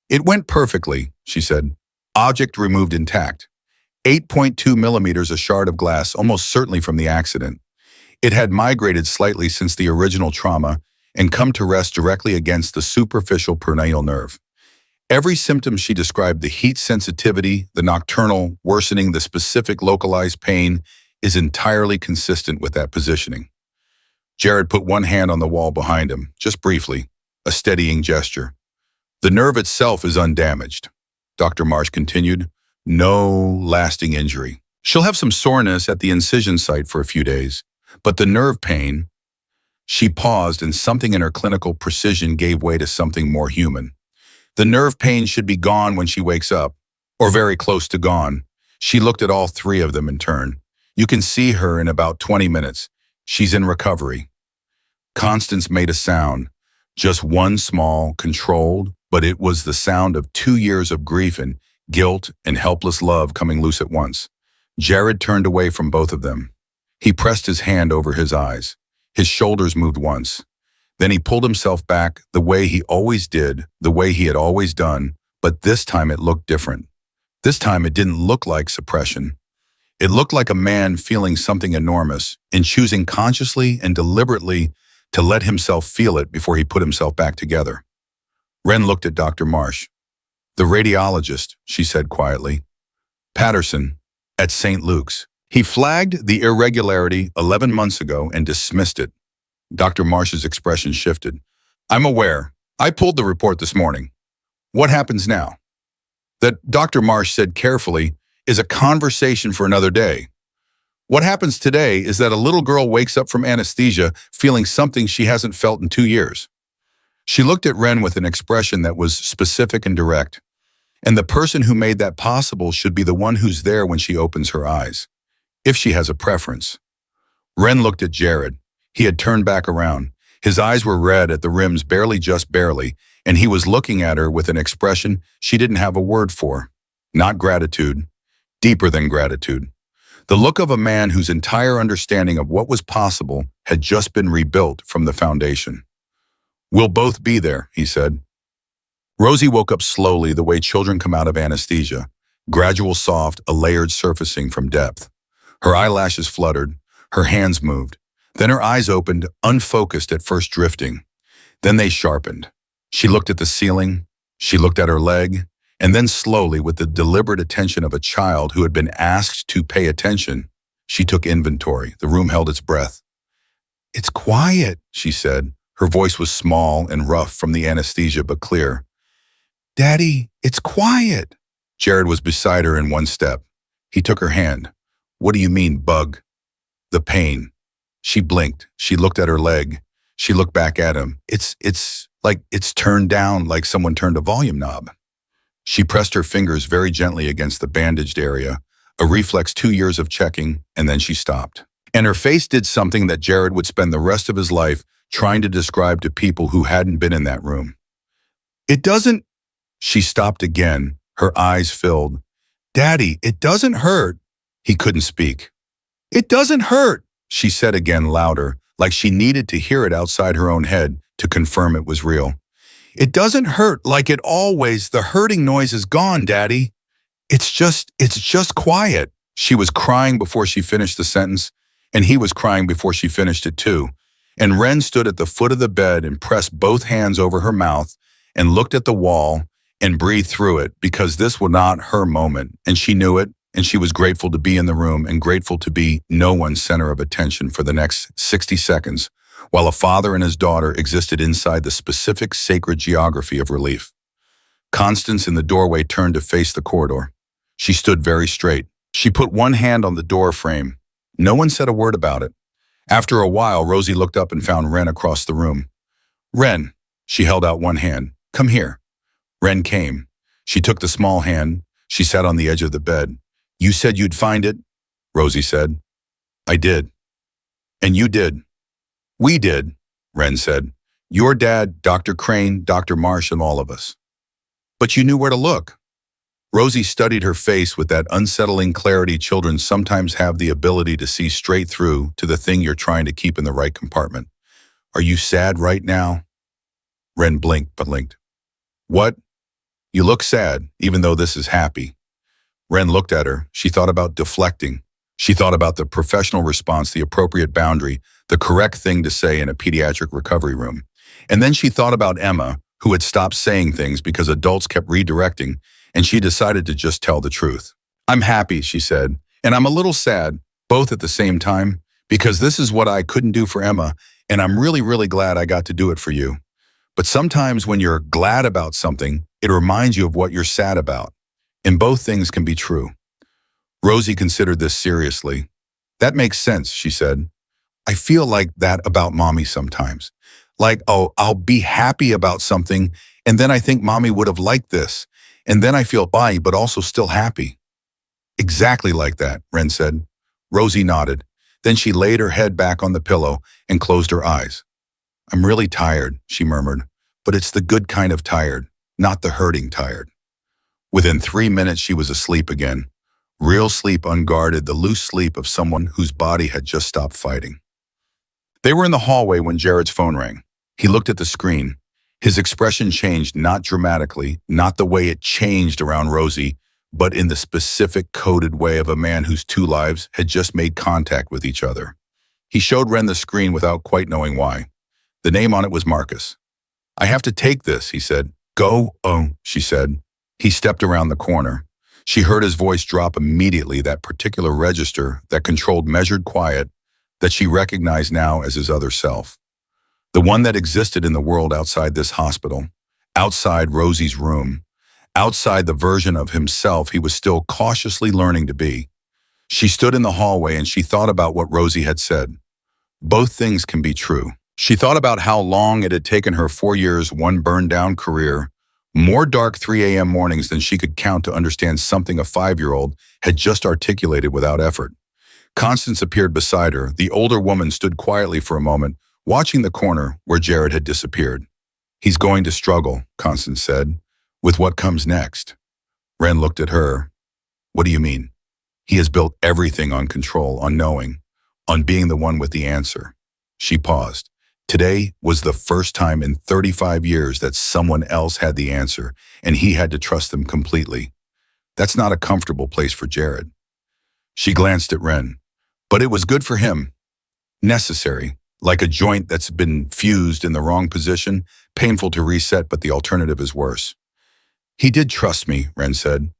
It went perfectly, she said. Object removed intact. 8.2 millimeters, a shard of glass, almost certainly from the accident. It had migrated slightly since the original trauma and come to rest directly against the superficial peroneal nerve. Every symptom she described, the heat sensitivity, the nocturnal worsening, the specific localized pain, is entirely consistent with that positioning. Jared put one hand on the wall behind him, just briefly, a steadying gesture. The nerve itself is undamaged, Dr. Marsh continued. No lasting injury. She'll have some soreness at the incision site for a few days, but the nerve pain. She paused, and something in her clinical precision gave way to something more human. The nerve pain should be gone when she wakes up, or very close to gone. She looked at all three of them in turn. You can see her in about 20 minutes. She's in recovery. Constance made a sound, just one small, controlled, but it was the sound of 2 years of grief and guilt and helpless love coming loose at once. Jared turned away from both of them. He pressed his hand over his eyes. His shoulders moved once. Then he pulled himself back the way he always did, the way he had always done, but this time it looked different. This time it didn't look like suppression. It looked like a man feeling something enormous and choosing consciously and deliberately to let himself feel it before he put himself back together. Wren looked at Dr. Marsh. The radiologist, she said quietly. Patterson, at St. Luke's. He flagged the irregularity 11 months ago and dismissed it. Dr. Marsh's expression shifted. I'm aware. I pulled the report this morning. What happens now? That, Dr. Marsh said carefully, is a conversation for another day. What happens today is that a little girl wakes up from anesthesia feeling something she hasn't felt in 2 years. She looked at Wren with an expression that was specific and direct. And the person who made that possible should be the one who's there when she opens her eyes, if she has a preference. Wren looked at Jared. He had turned back around. His eyes were red at the rims, barely, just barely, and he was looking at her with an expression she didn't have a word for. Not gratitude, deeper than gratitude. The look of a man whose entire understanding of what was possible had just been rebuilt from the foundation. We'll both be there, he said. Rosie woke up slowly, the way children come out of anesthesia, gradual, soft, a layered surfacing from depth. Her eyelashes fluttered, her hands moved. Then her eyes opened, unfocused at first, drifting. Then they sharpened. She looked at the ceiling, she looked at her leg, and then slowly, with the deliberate attention of a child who had been asked to pay attention, she took inventory. The room held its breath. It's quiet, she said. Her voice was small and rough from the anesthesia, but clear. Daddy, it's quiet. Jared was beside her in one step. He took her hand. What do you mean, bug? The pain. She blinked. She looked at her leg. She looked back at him. It's like it's turned down, like someone turned a volume knob. She pressed her fingers very gently against the bandaged area, a reflex 2 years of checking, and then she stopped. And her face did something that Jared would spend the rest of his life trying to describe to people who hadn't been in that room. It doesn't. She stopped again, her eyes filled. Daddy, it doesn't hurt. He couldn't speak. It doesn't hurt, she said again, louder, like she needed to hear it outside her own head to confirm it was real. It doesn't hurt like it always. The hurting noise is gone, Daddy. It's just quiet. She was crying before she finished the sentence, and he was crying before she finished it too. And Wren stood at the foot of the bed and pressed both hands over her mouth and looked at the wall and breathed through it, because this was not her moment, and she knew it, and she was grateful to be in the room and grateful to be no one's center of attention for the next 60 seconds, while a father and his daughter existed inside the specific sacred geography of relief. Constance in the doorway turned to face the corridor. She stood very straight. She put one hand on the door frame. No one said a word about it. After a while, Rosie looked up and found Wren across the room. Wren, she held out one hand. Come here. Wren came. She took the small hand. She sat on the edge of the bed. You said you'd find it, Rosie said. I did. And you did. We did. Ren said. Your dad, Dr. Crane, Dr. Marsh, and all of us. But you knew where to look. Rosie studied her face with that unsettling clarity children sometimes have the ability to see straight through to the thing you're trying to keep in the right compartment. Are you sad right now? Ren blinked. What? You look sad, even though this is happy. Ren looked at her. She thought about deflecting. She thought about the professional response, the appropriate boundary, the correct thing to say in a pediatric recovery room. And then she thought about Emma, who had stopped saying things because adults kept redirecting, and she decided to just tell the truth. I'm happy, she said, and I'm a little sad, both at the same time, because this is what I couldn't do for Emma, and I'm really, really glad I got to do it for you. But sometimes when you're glad about something, it reminds you of what you're sad about. And both things can be true. Rosie considered this seriously. That makes sense, she said. I feel like that about Mommy sometimes. Like, oh, I'll be happy about something, and then I think Mommy would have liked this. And then I feel bye, but also still happy. Exactly like that, Ren said. Rosie nodded. Then she laid her head back on the pillow and closed her eyes. I'm really tired, she murmured, but it's the good kind of tired, not the hurting tired. Within 3 minutes, she was asleep again. Real sleep unguarded, the loose sleep of someone whose body had just stopped fighting. They were in the hallway when Jared's phone rang. He looked at the screen. His expression changed, not dramatically, not the way it changed around Rosie, but in the specific coded way of a man whose two lives had just made contact with each other. He showed Ren the screen without quite knowing why. The name on it was Marcus. I have to take this, he said. Go, oh, she said. He stepped around the corner. She heard his voice drop immediately, that particular register that controlled measured quiet that she recognized now as his other self. The one that existed in the world outside this hospital, outside Rosie's room, outside the version of himself he was still cautiously learning to be. She stood in the hallway and she thought about what Rosie had said. Both things can be true. She thought about how long it had taken her 4 years, one burned-down career, more dark 3 a.m. mornings than she could count to understand something a 5-year-old had just articulated without effort. Constance appeared beside her. The older woman stood quietly for a moment, watching the corner where Jared had disappeared. He's going to struggle, Constance said, with what comes next. Ren looked at her. What do you mean? He has built everything on control, on knowing, on being the one with the answer. She paused. Today was the first time in 35 years that someone else had the answer, and he had to trust them completely. That's not a comfortable place for Jared. She glanced at Ren. But it was good for him. Necessary, like a joint that's been fused in the wrong position, painful to reset, but the alternative is worse. He did trust me, Ren said.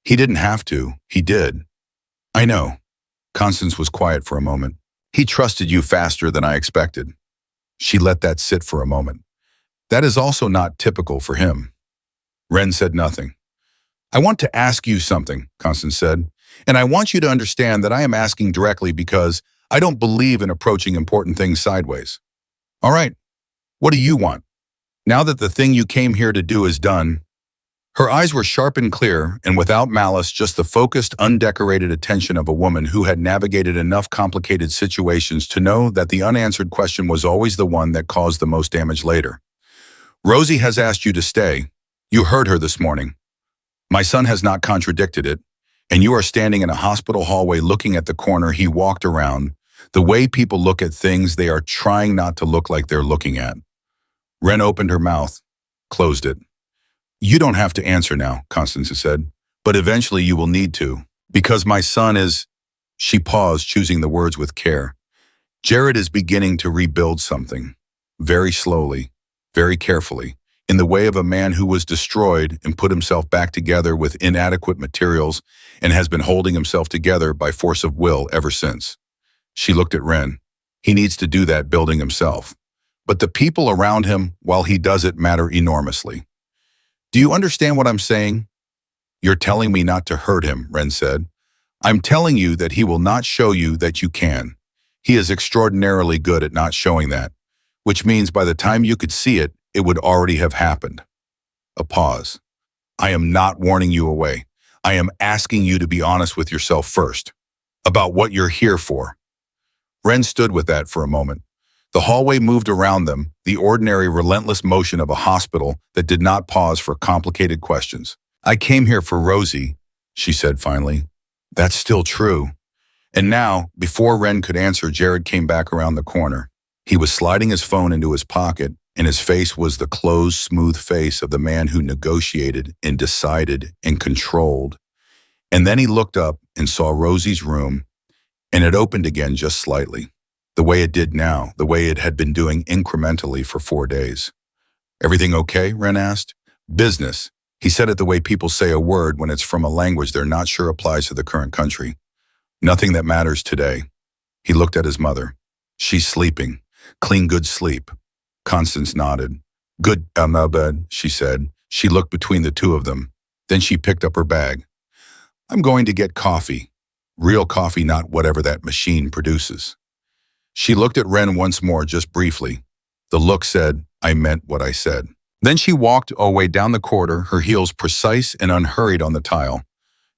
He didn't have to. He did. I know. Constance was quiet for a moment. He trusted you faster than I expected. She let that sit for a moment. That is also not typical for him. Ren said nothing. I want to ask you something, Constance said, and I want you to understand that I am asking directly because I don't believe in approaching important things sideways. All right, what do you want? Now that the thing you came here to do is done. Her eyes were sharp and clear, and without malice, just the focused, undecorated attention of a woman who had navigated enough complicated situations to know that the unanswered question was always the one that caused the most damage later. Rosie has asked you to stay. You heard her this morning. My son has not contradicted it, and you are standing in a hospital hallway looking at the corner he walked around, the way people look at things they are trying not to look like they're looking at. Ren opened her mouth, closed it. You don't have to answer now, Constance said, but eventually you will need to, because my son is... She paused, choosing the words with care. Jared is beginning to rebuild something, very slowly, very carefully, in the way of a man who was destroyed and put himself back together with inadequate materials and has been holding himself together by force of will ever since. She looked at Ren. He needs to do that building himself. But the people around him, while he does it, matter enormously. Do you understand what I'm saying? You're telling me not to hurt him, Ren said. I'm telling you that he will not show you that you can. He is extraordinarily good at not showing that, which means by the time you could see it, it would already have happened. A pause. I am not warning you away. I am asking you to be honest with yourself first, about what you're here for. Ren stood with that for a moment. The hallway moved around them, the ordinary, relentless motion of a hospital that did not pause for complicated questions. I came here for Rosie, she said finally. That's still true. And now, before Ren could answer, Jared came back around the corner. He was sliding his phone into his pocket, and his face was the closed, smooth face of the man who negotiated and decided and controlled. And then he looked up and saw Rosie's room, and it opened again just slightly, the way it did now, the way it had been doing incrementally for 4 days. Everything okay? Ren asked. Business. He said it the way people say a word when it's from a language they're not sure applies to the current country. Nothing that matters today. He looked at his mother. She's sleeping. Clean, good sleep. Constance nodded. Good, bed, she said. She looked between the two of them. Then she picked up her bag. I'm going to get coffee. Real coffee, not whatever that machine produces. She looked at Ren once more, just briefly. The look said, I meant what I said. Then she walked away down the corridor, her heels precise and unhurried on the tile.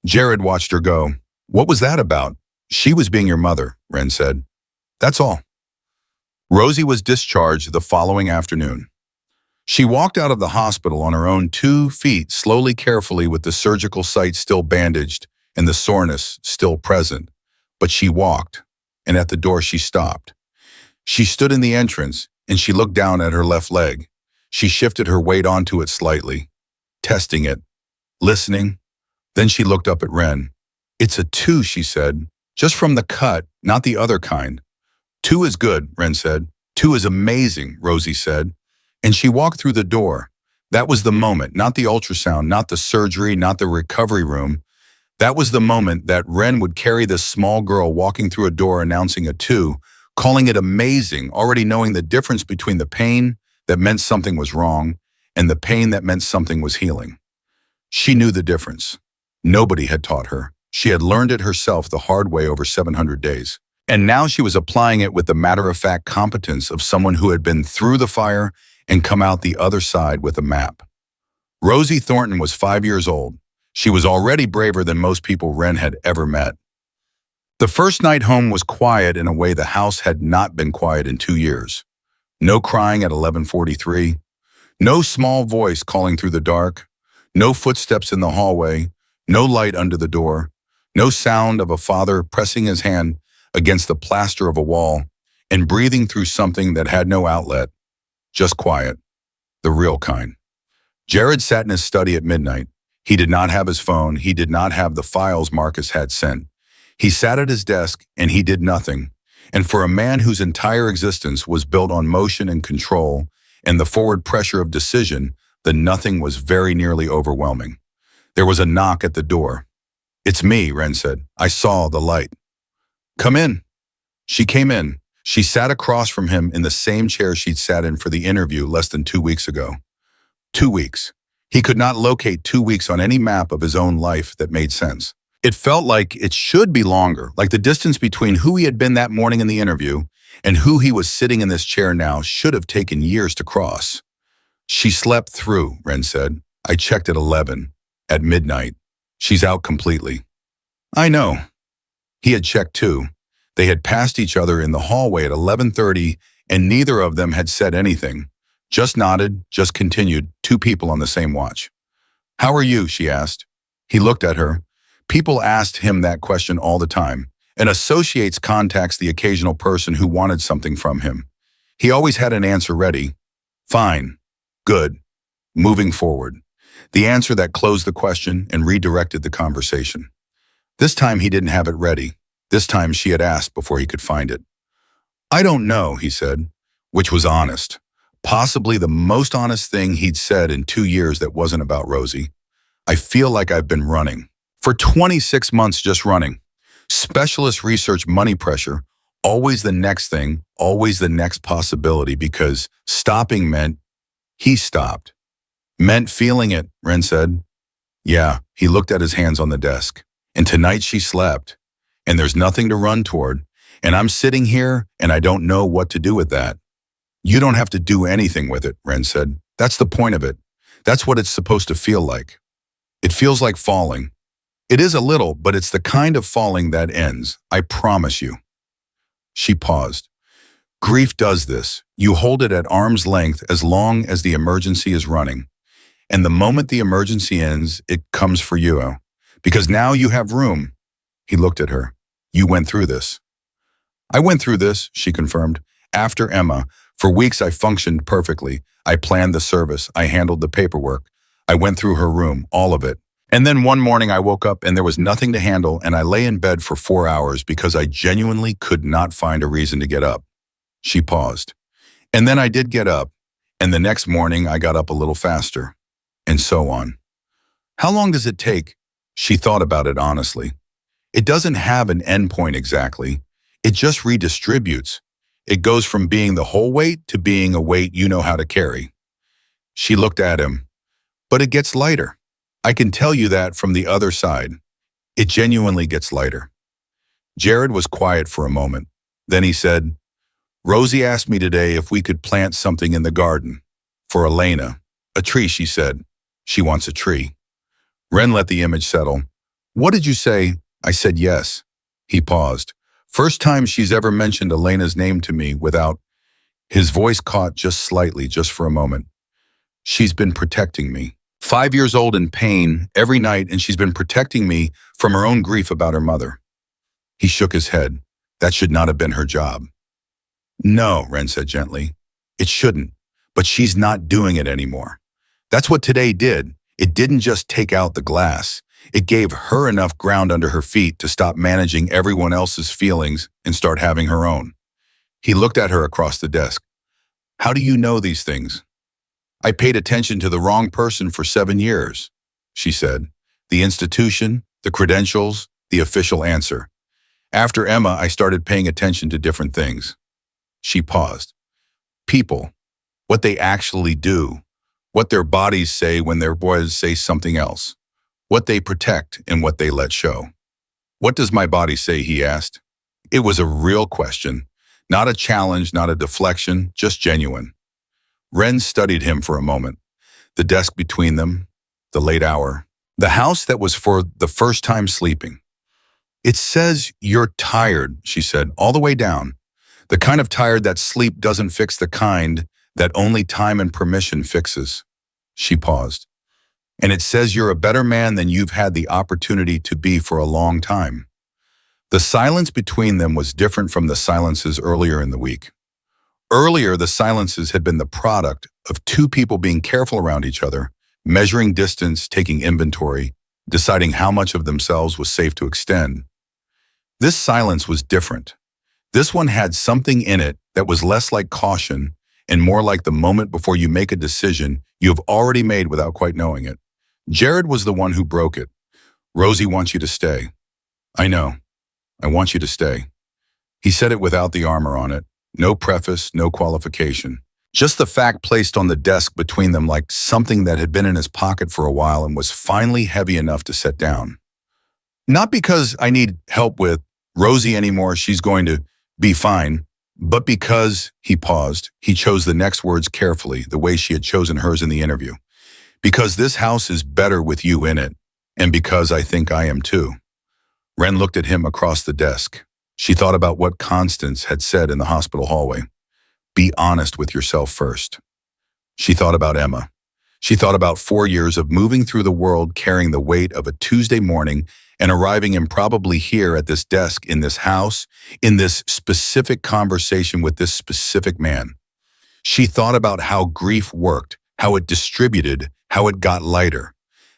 Jared watched her go. What was that about? She was being your mother, Ren said. That's all. Rosie was discharged the following afternoon. She walked out of the hospital on her own 2 feet, slowly, carefully, with the surgical site still bandaged and the soreness still present. But she walked, and at the door she stopped. She stood in the entrance, and she looked down at her left leg. She shifted her weight onto it slightly, testing it, listening. Then she looked up at Ren. It's a 2, she said, just from the cut, not the other kind. 2 is good, Ren said. 2 is amazing, Rosie said. And she walked through the door. That was the moment, not the ultrasound, not the surgery, not the recovery room. That was the moment that Ren would carry this small girl walking through a door announcing a 2, calling it amazing, already knowing the difference between the pain that meant something was wrong and the pain that meant something was healing. She knew the difference. Nobody had taught her. She had learned it herself the hard way over 700 days. And now she was applying it with the matter-of-fact competence of someone who had been through the fire and come out the other side with a map. Rosie Thornton was 5 years old. She was already braver than most people Ren had ever met. The first night home was quiet in a way the house had not been quiet in 2 years. No crying at 11:43. No small voice calling through the dark. No footsteps in the hallway. No light under the door. No sound of a father pressing his hand against the plaster of a wall and breathing through something that had no outlet. Just quiet. The real kind. Jared sat in his study at midnight. He did not have his phone. He did not have the files Marcus had sent. He sat at his desk and he did nothing. And for a man whose entire existence was built on motion and control and the forward pressure of decision, the nothing was very nearly overwhelming. There was a knock at the door. It's me, Ren said. I saw the light. Come in. She came in. She sat across from him in the same chair she'd sat in for the interview less than 2 weeks ago. 2 weeks. He could not locate 2 weeks on any map of his own life that made sense. It felt like it should be longer, like the distance between who he had been that morning in the interview and who he was sitting in this chair now should have taken years to cross. She slept through, Ren said. I checked at 11. At midnight. She's out completely. I know. He had checked too. They had passed each other in the hallway at 11:30 and neither of them had said anything. Just nodded, just continued, 2 people on the same watch. How are you? She asked. He looked at her. People asked him that question all the time. An associates contacts the occasional person who wanted something from him. He always had an answer ready. Fine. Good. Moving forward. The answer that closed the question and redirected the conversation. This time he didn't have it ready. This time she had asked before he could find it. I don't know, he said, which was honest. Possibly the most honest thing he'd said in 2 years that wasn't about Rosie. I feel like I've been running. For 26 months just running. Specialist research, money pressure, always the next thing, always the next possibility, because stopping meant he stopped. Meant feeling it, Ren said. Yeah, he looked at his hands on the desk. And tonight she slept. And there's nothing to run toward. And I'm sitting here and I don't know what to do with that. You don't have to do anything with it, Ren said. That's the point of it. That's what it's supposed to feel like. It feels like falling. It is a little, but it's the kind of falling that ends. I promise you. She paused. Grief does this. You hold it at arm's length as long as the emergency is running. And the moment the emergency ends, it comes for you. Because now you have room. He looked at her. You went through this. I went through this, she confirmed. After Emma, for weeks I functioned perfectly. I planned the service. I handled the paperwork. I went through her room, all of it. And then one morning I woke up and there was nothing to handle and I lay in bed for 4 hours because I genuinely could not find a reason to get up. She paused. And then I did get up. And the next morning I got up a little faster. And so on. How long does it take? She thought about it honestly. It doesn't have an endpoint exactly. It just redistributes. It goes from being the whole weight to being a weight you know how to carry. She looked at him. But it gets lighter. I can tell you that from the other side. It genuinely gets lighter. Jared was quiet for a moment. Then he said, Rosie asked me today if we could plant something in the garden. For Elena. A tree, she said. She wants a tree. Ren let the image settle. What did you say? I said yes. He paused. First time she's ever mentioned Elena's name to me without... His voice caught just slightly, just for a moment. She's been protecting me. 5 years old in pain every night, and she's been protecting me from her own grief about her mother. He shook his head. That should not have been her job. No, Ren said gently. It shouldn't, but she's not doing it anymore. That's what today did. It didn't just take out the glass. It gave her enough ground under her feet to stop managing everyone else's feelings and start having her own. He looked at her across the desk. How do you know these things? I paid attention to the wrong person for 7 years, she said. The institution, the credentials, the official answer. After Emma, I started paying attention to different things. She paused. People, what they actually do, what their bodies say when their boys say something else, what they protect and what they let show. What does my body say, he asked. It was a real question, not a challenge, not a deflection, just genuine. Ren studied him for a moment. The desk between them, the late hour, the house that was for the first time sleeping. It says you're tired, she said, all the way down. The kind of tired that sleep doesn't fix, the kind that only time and permission fixes. She paused. And it says you're a better man than you've had the opportunity to be for a long time. The silence between them was different from the silences earlier in the week. Earlier, the silences had been the product of two people being careful around each other, measuring distance, taking inventory, deciding how much of themselves was safe to extend. This silence was different. This one had something in it that was less like caution and more like the moment before you make a decision you have already made without quite knowing it. Jared was the one who broke it. Rosie wants you to stay. I know. I want you to stay. He said it without the armor on it. No preface, no qualification. Just the fact placed on the desk between them like something that had been in his pocket for a while and was finally heavy enough to set down. Not because I need help with Rosie anymore, she's going to be fine, but because, he paused, he chose the next words carefully, the way she had chosen hers in the interview. Because this house is better with you in it, and because I think I am too. Ren looked at him across the desk. She thought about what Constance had said in the hospital hallway. Be honest with yourself first. She thought about Emma. She thought about 4 years of moving through the world carrying the weight of a Tuesday morning and arriving improbably here at this desk in this house, in this specific conversation with this specific man. She thought about how grief worked, how it distributed, how it got lighter,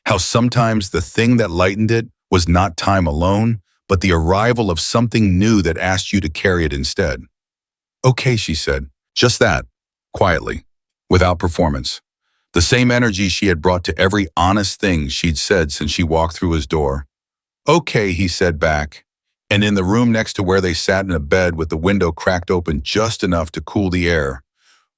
how sometimes the thing that lightened it was not time alone, but the arrival of something new that asked you to carry it instead. Okay, she said, just that, quietly, without performance. The same energy she had brought to every honest thing she'd said since she walked through his door. Okay, he said back, and in the room next to where they sat in a bed with the window cracked open just enough to cool the air,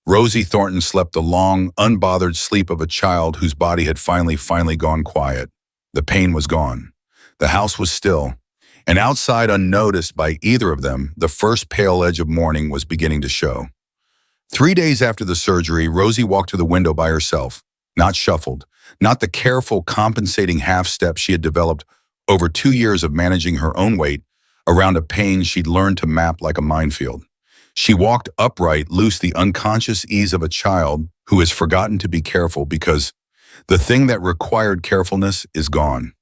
Rosie Thornton slept the long, unbothered sleep of a child whose body had finally gone quiet. The pain was gone. The house was still. And outside, unnoticed by either of them, the first pale edge of morning was beginning to show. 3 days after the surgery, Rosie walked to the window by herself, not shuffled, not the careful, compensating half-step she had developed over 2 years of managing her own weight around a pain she'd learned to map like a minefield. She walked upright, loose, the unconscious ease of a child who has forgotten to be careful because the thing that required carefulness is gone.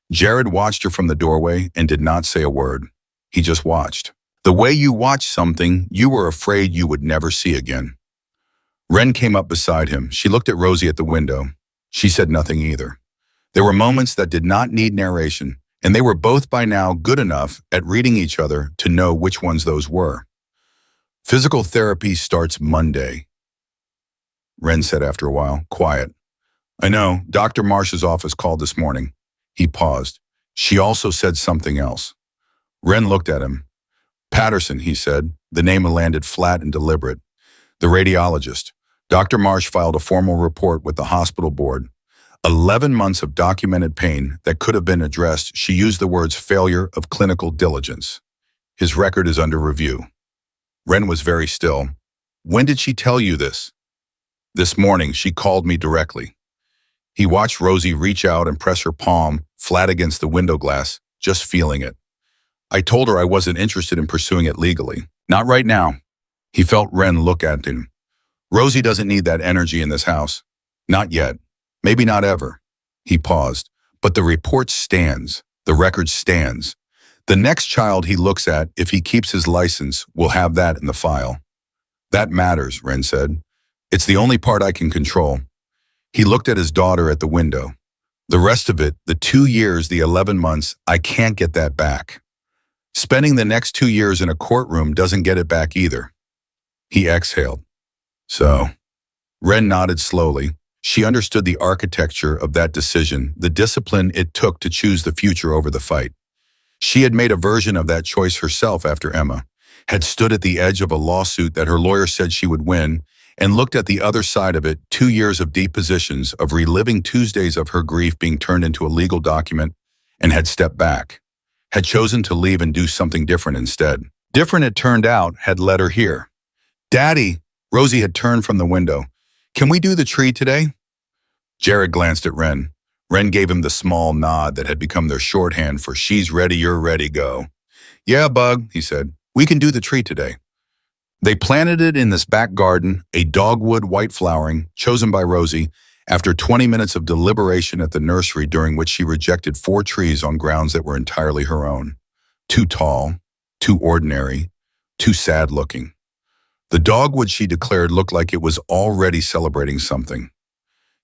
Jared watched her from the doorway and did not say a word. He just watched. The way you watch something you were afraid you would never see again. Ren came up beside him. She looked at Rosie at the window. She said nothing either. There were moments that did not need narration, and they were both by now good enough at reading each other to know which ones those were. Physical therapy starts Monday, Ren said after a while, quiet. I know, Dr. Marsh's office called this morning. He paused. She also said something else. Ren looked at him. Patterson, he said. The name landed flat and deliberate. The radiologist. Dr. Marsh filed a formal report with the hospital board. 11 months of documented pain that could have been addressed. She used the words failure of clinical diligence. His record is under review. Ren was very still. When did she tell you this? This morning, she called me directly. He watched Rosie reach out and press her palm flat against the window glass, just feeling it. I told her I wasn't interested in pursuing it legally. Not right now. He felt Ren look at him. Rosie doesn't need that energy in this house. Not yet. Maybe not ever. He paused. But the report stands. The record stands. The next child he looks at, if he keeps his license, will have that in the file. That matters, Ren said. It's the only part I can control. He looked at his daughter at the window. The rest of it, the 2 years, the 11 months, I can't get that back. Spending the next 2 years in a courtroom doesn't get it back either. He exhaled. So, Ren nodded slowly. She understood the architecture of that decision, the discipline it took to choose the future over the fight. She had made a version of that choice herself after Emma, had stood at the edge of a lawsuit that her lawyer said she would win, and looked at the other side of it, 2 years of depositions, of reliving Tuesdays of her grief being turned into a legal document, and had stepped back, had chosen to leave and do something different instead. Different, it turned out, had led her here. Daddy, Rosie had turned from the window. Can we do the tree today? Jared glanced at Ren. Ren gave him the small nod that had become their shorthand for she's ready, you're ready, go. Yeah, Bug, he said. We can do the tree today. They planted it in this back garden, a dogwood white flowering, chosen by Rosie, after 20 minutes of deliberation at the nursery during which she rejected 4 trees on grounds that were entirely her own. Too tall, too ordinary, too sad-looking. The dogwood, she declared, looked like it was already celebrating something.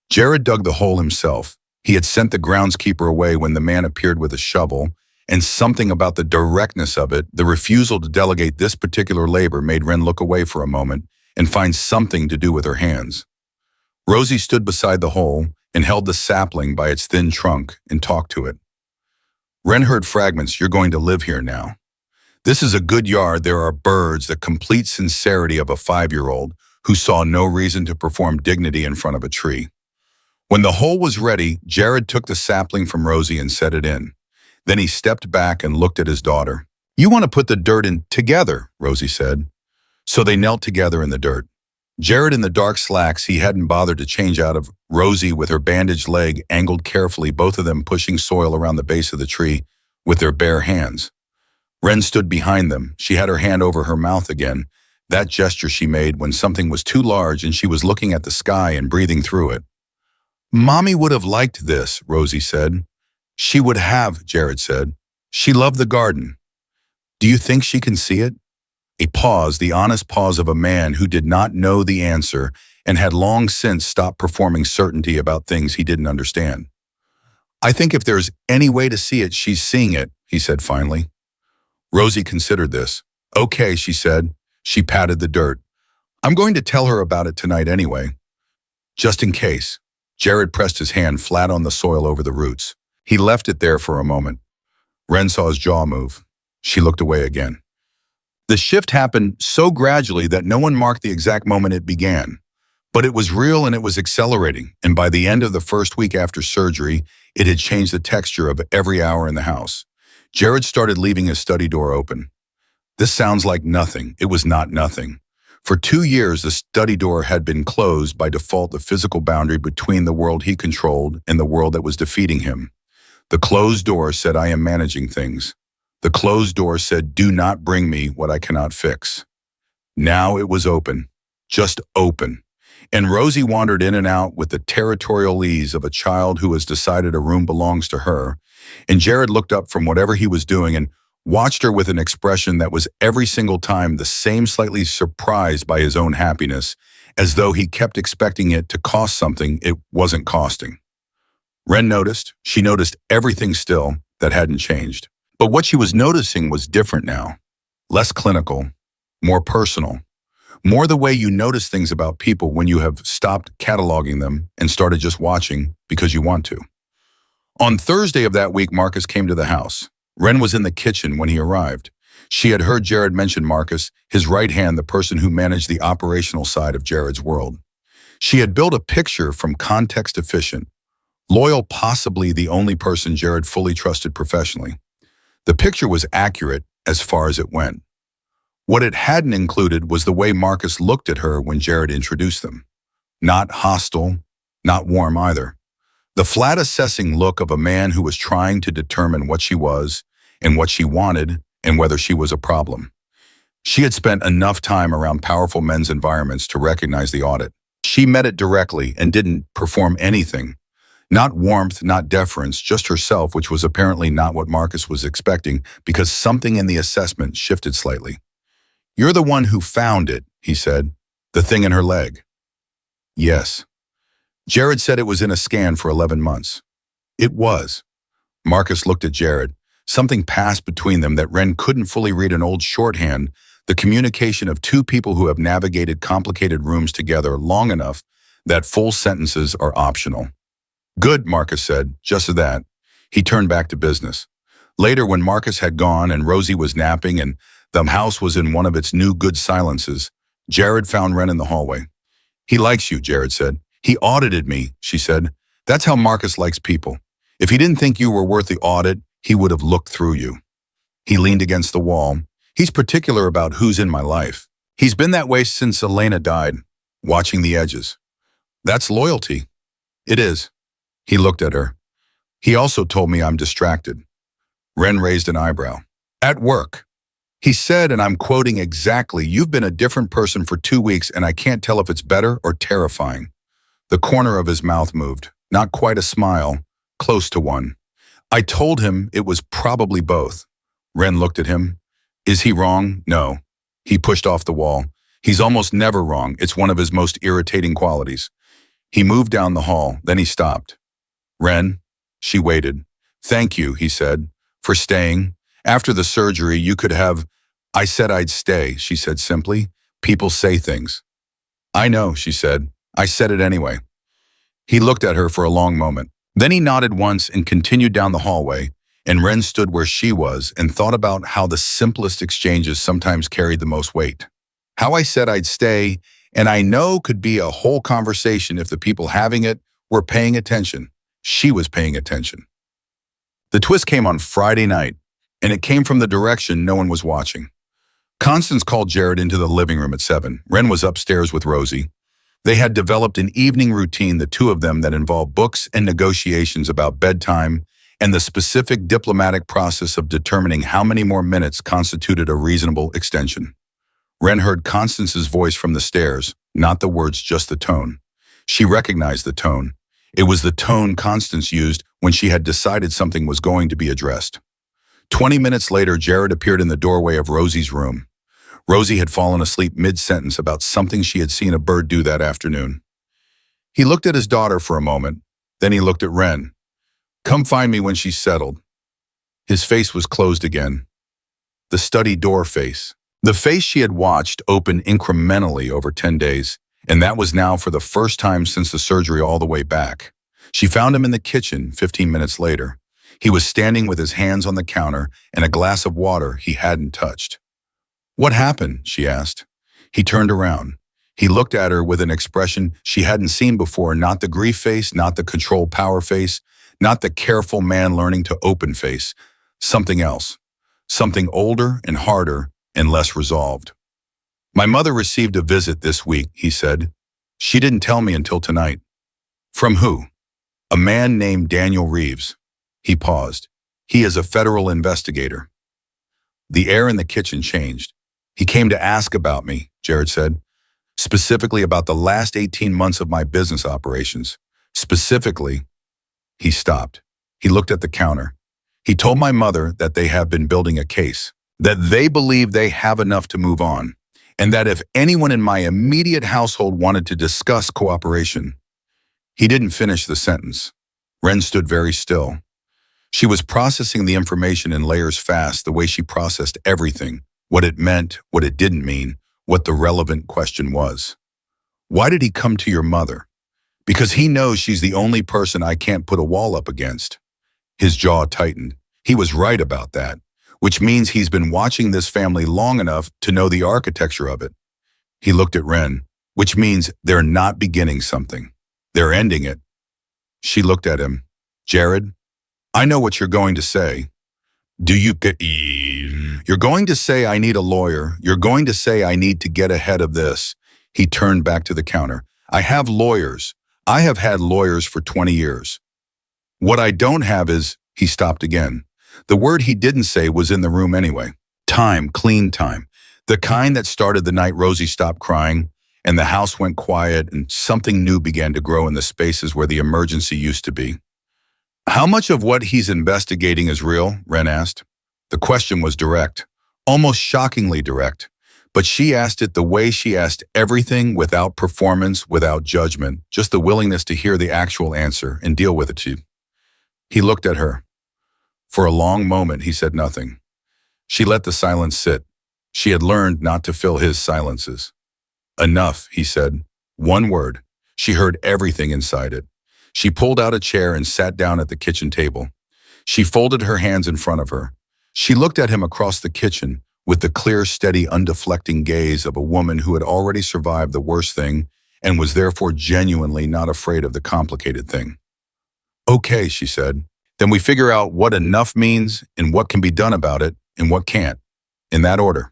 Jared dug the hole himself. He had sent the groundskeeper away when the man appeared with a shovel, and something about the directness of it, the refusal to delegate this particular labor, made Ren look away for a moment and find something to do with her hands. Rosie stood beside the hole and held the sapling by its thin trunk and talked to it. Ren heard fragments, you're going to live here now. This is a good yard, there are birds, the complete sincerity of a 5-year-old who saw no reason to perform dignity in front of a tree. When the hole was ready, Jared took the sapling from Rosie and set it in. Then he stepped back and looked at his daughter. You want to put the dirt in together, Rosie said. So they knelt together in the dirt. Jared in the dark slacks he hadn't bothered to change out of, Rosie with her bandaged leg angled carefully, both of them pushing soil around the base of the tree with their bare hands. Ren stood behind them. She had her hand over her mouth again, that gesture she made when something was too large and she was looking at the sky and breathing through it. Mommy would have liked this, Rosie said. She would have, Jared said. She loved the garden. Do you think she can see it? A pause, the honest pause of a man who did not know the answer and had long since stopped performing certainty about things he didn't understand. I think if there's any way to see it, she's seeing it, he said finally. Rosie considered this. Okay, she said. She patted the dirt. I'm going to tell her about it tonight anyway. Just in case. Jared pressed his hand flat on the soil over the roots. He left it there for a moment. Ren saw his jaw move. She looked away again. The shift happened so gradually that no one marked the exact moment it began. But it was real and it was accelerating, and by the end of the first week after surgery, it had changed the texture of every hour in the house. Jared started leaving his study door open. This sounds like nothing. It was not nothing. For 2 years, the study door had been closed by default, the physical boundary between the world he controlled and the world that was defeating him. The closed door said, I am managing things. The closed door said, do not bring me what I cannot fix. Now it was open, just open. And Rosie wandered in and out with the territorial ease of a child who has decided a room belongs to her. And Jared looked up from whatever he was doing and watched her with an expression that was every single time the same, slightly surprised by his own happiness, as though he kept expecting it to cost something it wasn't costing. Ren noticed. She noticed everything still that hadn't changed. But what she was noticing was different now. Less clinical, more personal. More the way you notice things about people when you have stopped cataloging them and started just watching because you want to. On Thursday of that week, Marcus came to the house. Ren was in the kitchen when he arrived. She had heard Jared mention Marcus, his right hand, the person who managed the operational side of Jared's world. She had built a picture from context efficient, loyal, possibly the only person Jared fully trusted professionally. The picture was accurate as far as it went. What it hadn't included was the way Marcus looked at her when Jared introduced them. Not hostile, not warm either. The flat assessing look of a man who was trying to determine what she was and what she wanted and whether she was a problem. She had spent enough time around powerful men's environments to recognize the audit. She met it directly and didn't perform anything. Not warmth, not deference, just herself, which was apparently not what Marcus was expecting because something in the assessment shifted slightly. "You're the one who found it," he said. "The thing in her leg." "Yes." Jared said it was in a scan for 11 months. It was. Marcus looked at Jared. Something passed between them that Ren couldn't fully read, an old shorthand, the communication of two people who have navigated complicated rooms together long enough that full sentences are optional. "Good," Marcus said, just that. He turned back to business. Later, when Marcus had gone and Rosie was napping and the house was in one of its new good silences, Jared found Ren in the hallway. "He likes you," Jared said. "He audited me," she said. "That's how Marcus likes people. If he didn't think you were worth the audit, he would have looked through you." He leaned against the wall. "He's particular about who's in my life. He's been that way since Elena died, watching the edges." "That's loyalty." "It is." He looked at her. "He also told me I'm distracted." Ren raised an eyebrow. "At work. He said, and I'm quoting exactly, 'You've been a different person for 2 weeks and I can't tell if it's better or terrifying.'" The corner of his mouth moved. Not quite a smile, close to one. "I told him it was probably both." Ren looked at him. "Is he wrong?" "No." He pushed off the wall. "He's almost never wrong. It's one of his most irritating qualities." He moved down the hall, then he stopped. "Ren?" She waited. "Thank you," he said, "for staying. After the surgery, you could have—" "I said I'd stay," she said simply. "People say things." "I know," she said. "I said it anyway." He looked at her for a long moment. Then he nodded once and continued down the hallway, and Ren stood where she was and thought about how the simplest exchanges sometimes carried the most weight. "How I said I'd stay, and I know could be a whole conversation if the people having it were paying attention." She was paying attention. The twist came on Friday night, and it came from the direction no one was watching. Constance called Jared into the living room at 7. Ren was upstairs with Rosie. They had developed an evening routine, the two of them, that involved books and negotiations about bedtime and the specific diplomatic process of determining how many more minutes constituted a reasonable extension. Ren heard Constance's voice from the stairs, not the words, just the tone. She recognized the tone. It was the tone Constance used when she had decided something was going to be addressed. 20 minutes later, Jared appeared in the doorway of Rosie's room. Rosie had fallen asleep mid-sentence about something she had seen a bird do that afternoon. He looked at his daughter for a moment, then he looked at Ren. "Come find me when she's settled." His face was closed again. The study door face. The face she had watched open incrementally over 10 days, and that was now for the first time since the surgery all the way back. She found him in the kitchen 15 minutes later. He was standing with his hands on the counter and a glass of water he hadn't touched. "What happened?" she asked. He turned around. He looked at her with an expression she hadn't seen before, not the grief face, not the control power face, not the careful man learning to open face. Something else. Something older and harder and less resolved. "My mother received a visit this week," he said. "She didn't tell me until tonight." "From who?" "A man named Daniel Reeves." He paused. "He is a federal investigator." The air in the kitchen changed. He came to ask about me, Jared said, specifically about the last 18 months of my business operations. Specifically, he stopped. He looked at the counter. He told my mother that they have been building a case, that they believe they have enough to move on, and that if anyone in my immediate household wanted to discuss cooperation. He didn't finish the sentence. Ren stood very still. She was processing the information in layers fast, the way she processed everything, what it meant, what it didn't mean, what the relevant question was. Why did he come to your mother? Because he knows she's the only person I can't put a wall up against. His jaw tightened. He was right about that, which means he's been watching this family long enough to know the architecture of it. He looked at Ren, which means they're not beginning something. They're ending it. She looked at him. Jared, I know what you're going to say. You're going to say I need a lawyer. You're going to say I need to get ahead of this. He turned back to the counter. I have lawyers. I have had lawyers for 20 years. What I don't have is, he stopped again. The word he didn't say was in the room anyway. Time, clean time. The kind that started the night Rosie stopped crying, and the house went quiet, and something new began to grow in the spaces where the emergency used to be. How much of what he's investigating is real? Ren asked. The question was direct, almost shockingly direct, but she asked it the way she asked everything, without performance, without judgment, just the willingness to hear the actual answer and deal with it. He looked at her. For a long moment, he said nothing. She let the silence sit. She had learned not to fill his silences. Enough, he said. One word. She heard everything inside it. She pulled out a chair and sat down at the kitchen table. She folded her hands in front of her. She looked at him across the kitchen with the clear, steady, undeflecting gaze of a woman who had already survived the worst thing and was therefore genuinely not afraid of the complicated thing. Okay, she said. Then we figure out what enough means and what can be done about it and what can't. In that order.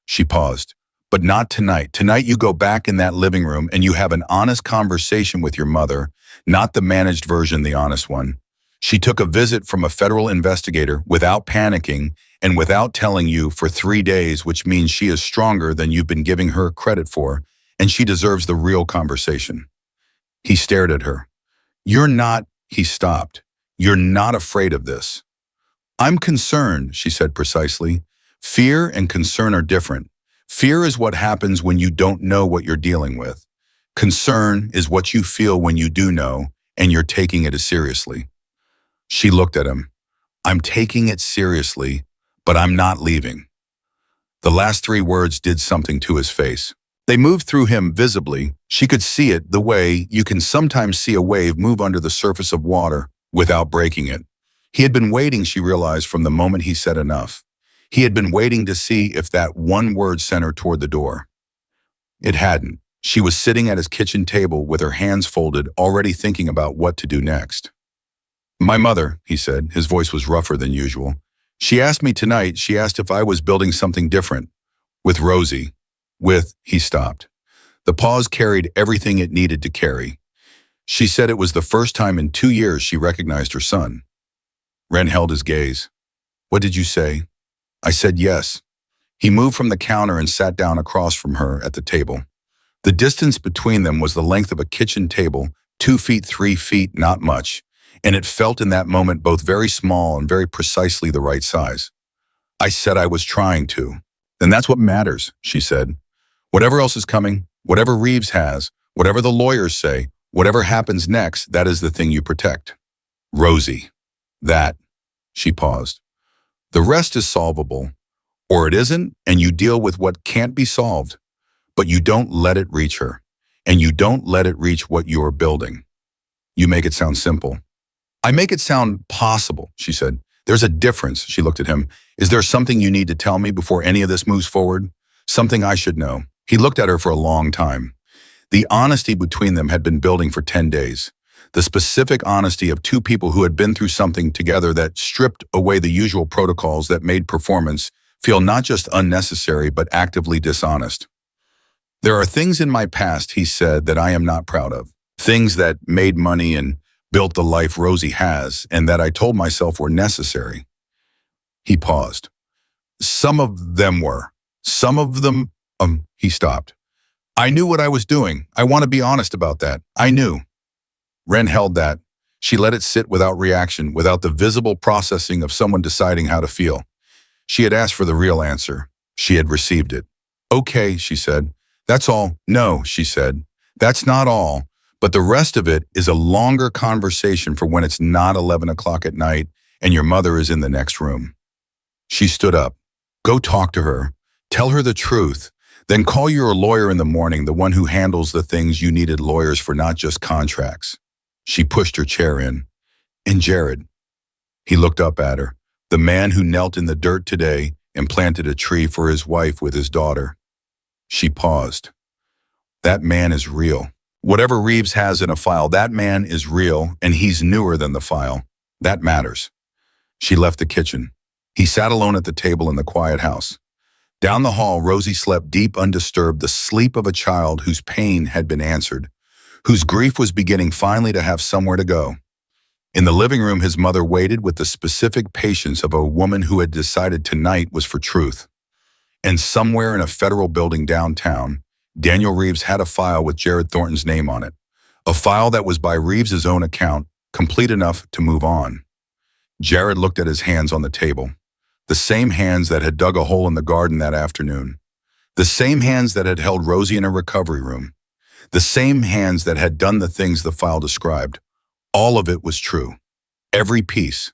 She paused. But not tonight. Tonight you go back in that living room and you have an honest conversation with your mother, not the managed version, the honest one. She took a visit from a federal investigator without panicking and without telling you for 3 days, which means she is stronger than you've been giving her credit for, and she deserves the real conversation. He stared at her. You're not, he stopped. You're not afraid of this. I'm concerned, she said precisely. Fear and concern are different. Fear is what happens when you don't know what you're dealing with. Concern is what you feel when you do know, and you're taking it as seriously. She looked at him. I'm taking it seriously, but I'm not leaving. The last 3 words did something to his face. They moved through him visibly. She could see it the way you can sometimes see a wave move under the surface of water without breaking it. He had been waiting, she realized, from the moment he said enough. He had been waiting to see if that one word sent her toward the door. It hadn't. She was sitting at his kitchen table with her hands folded, already thinking about what to do next. My mother, he said, his voice was rougher than usual. She asked me tonight, she asked if I was building something different. With Rosie. He stopped. The pause carried everything it needed to carry. She said it was the first time in 2 years she recognized her son. Ren held his gaze. What did you say? I said yes. He moved from the counter and sat down across from her at the table. The distance between them was the length of a kitchen table, 2 feet, 3 feet, not much, and it felt in that moment both very small and very precisely the right size. I said I was trying to. Then that's what matters, she said. Whatever else is coming, whatever Reeves has, whatever the lawyers say, whatever happens next, that is the thing you protect. Rosie. That. She paused. The rest is solvable, or it isn't, and you deal with what can't be solved. But you don't let it reach her, and you don't let it reach what you're building. You make it sound simple. I make it sound possible, she said. There's a difference, she looked at him. Is there something you need to tell me before any of this moves forward? Something I should know. He looked at her for a long time. The honesty between them had been building for 10 days. The specific honesty of 2 people who had been through something together that stripped away the usual protocols that made performance feel not just unnecessary but actively dishonest. There are things in my past, he said, that I am not proud of. Things that made money and built the life Rosie has and that I told myself were necessary. He paused. Some of them were. Some of them, he stopped. I knew what I was doing. I want to be honest about that. I knew. Ren held that. She let it sit without reaction, without the visible processing of someone deciding how to feel. She had asked for the real answer. She had received it. Okay, she said. That's all. No, she said. That's not all. But the rest of it is a longer conversation for when it's not 11 o'clock at night and your mother is in the next room. She stood up. Go talk to her. Tell her the truth. Then call your lawyer in the morning, the one who handles the things you needed lawyers for, not just contracts. She pushed her chair in. And Jared. He looked up at her. The man who knelt in the dirt today and planted a tree for his wife with his daughter. She paused. That man is real. Whatever Reeves has in a file, that man is real, and he's newer than the file. That matters. She left the kitchen. He sat alone at the table in the quiet house. Down the hall, Rosie slept deep, undisturbed, the sleep of a child whose pain had been answered, whose grief was beginning finally to have somewhere to go. In the living room, his mother waited with the specific patience of a woman who had decided tonight was for truth. And somewhere in a federal building downtown, Daniel Reeves had a file with Jared Thornton's name on it, a file that was by Reeves's own account, complete enough to move on. Jared looked at his hands on the table, the same hands that had dug a hole in the garden that afternoon, the same hands that had held Rosie in a recovery room, the same hands that had done the things the file described. All of it was true. Every piece.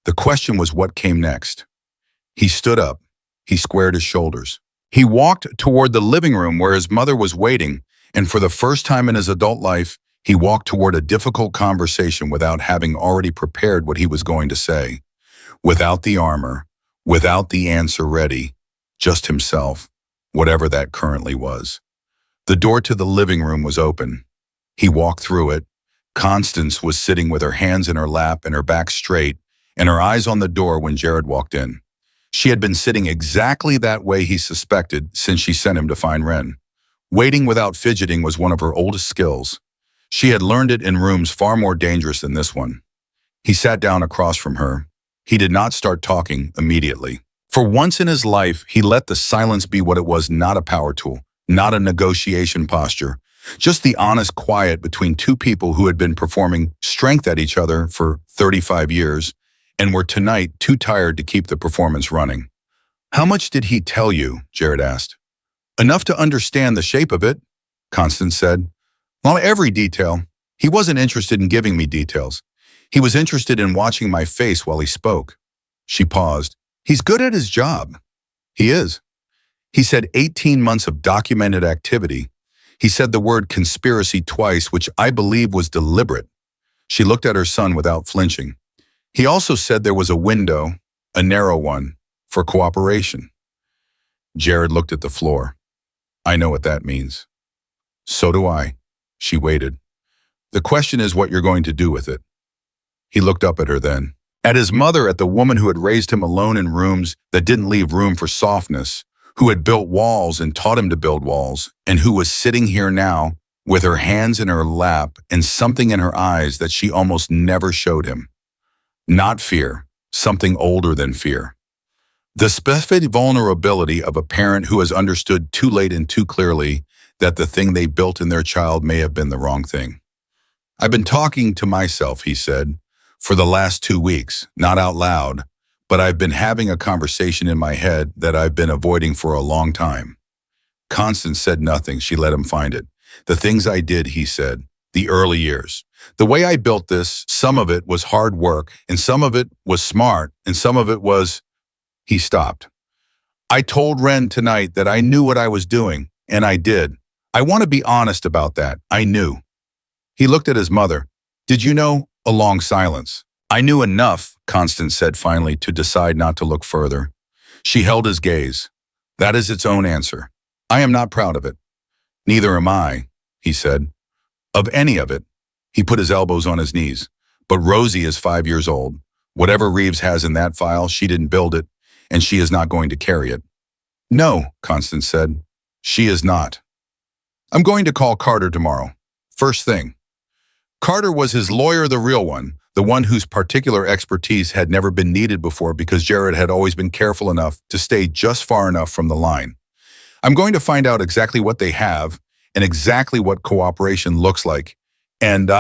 The question was what came next. He stood up. He squared his shoulders. He walked toward the living room where his mother was waiting, and for the first time in his adult life, he walked toward a difficult conversation without having already prepared what he was going to say. Without the armor, without the answer ready, just himself, whatever that currently was. The door to the living room was open. He walked through it. Constance was sitting with her hands in her lap and her back straight and her eyes on the door when Jared walked in. She had been sitting exactly that way he suspected since she sent him to find Ren. Waiting without fidgeting was one of her oldest skills. She had learned it in rooms far more dangerous than this one. He sat down across from her. He did not start talking immediately. For once in his life, he let the silence be what it was, not a power tool, not a negotiation posture, just the honest quiet between two people who had been performing strength at each other for 35 years and were tonight too tired to keep the performance running. How much did he tell you? Jared asked. Enough to understand the shape of it, Constance said. Well, every detail. He wasn't interested in giving me details. He was interested in watching my face while he spoke. She paused. He's good at his job. He is. He said 18 months of documented activity. He said the word conspiracy twice, which I believe was deliberate. She looked at her son without flinching. He also said there was a window, a narrow one, for cooperation. Jared looked at the floor. I know what that means. So do I. She waited. The question is what you're going to do with it. He looked up at her then. At his mother, at the woman who had raised him alone in rooms that didn't leave room for softness, who had built walls and taught him to build walls, and who was sitting here now with her hands in her lap and something in her eyes that she almost never showed him. Not fear, something older than fear. The specific vulnerability of a parent who has understood too late and too clearly that the thing they built in their child may have been the wrong thing. I've been talking to myself, he said, for the last 2 weeks, not out loud, but I've been having a conversation in my head that I've been avoiding for a long time. Constance said nothing. She let him find it. The things I did, he said, the early years. The way I built this, some of it was hard work, and some of it was smart, and some of it was... He stopped. I told Ren tonight that I knew what I was doing, and I did. I want to be honest about that. I knew. He looked at his mother. Did you know? A long silence. I knew enough, Constance said finally, to decide not to look further. She held his gaze. That is its own answer. I am not proud of it. Neither am I, he said. Of any of it. He put his elbows on his knees. But Rosie is 5 years old. Whatever Reeves has in that file, she didn't build it, and she is not going to carry it. No, Constance said. She is not. I'm going to call Carter tomorrow. First thing. Carter was his lawyer, the real one, the one whose particular expertise had never been needed before because Jared had always been careful enough to stay just far enough from the line. I'm going to find out exactly what they have and exactly what cooperation looks like. And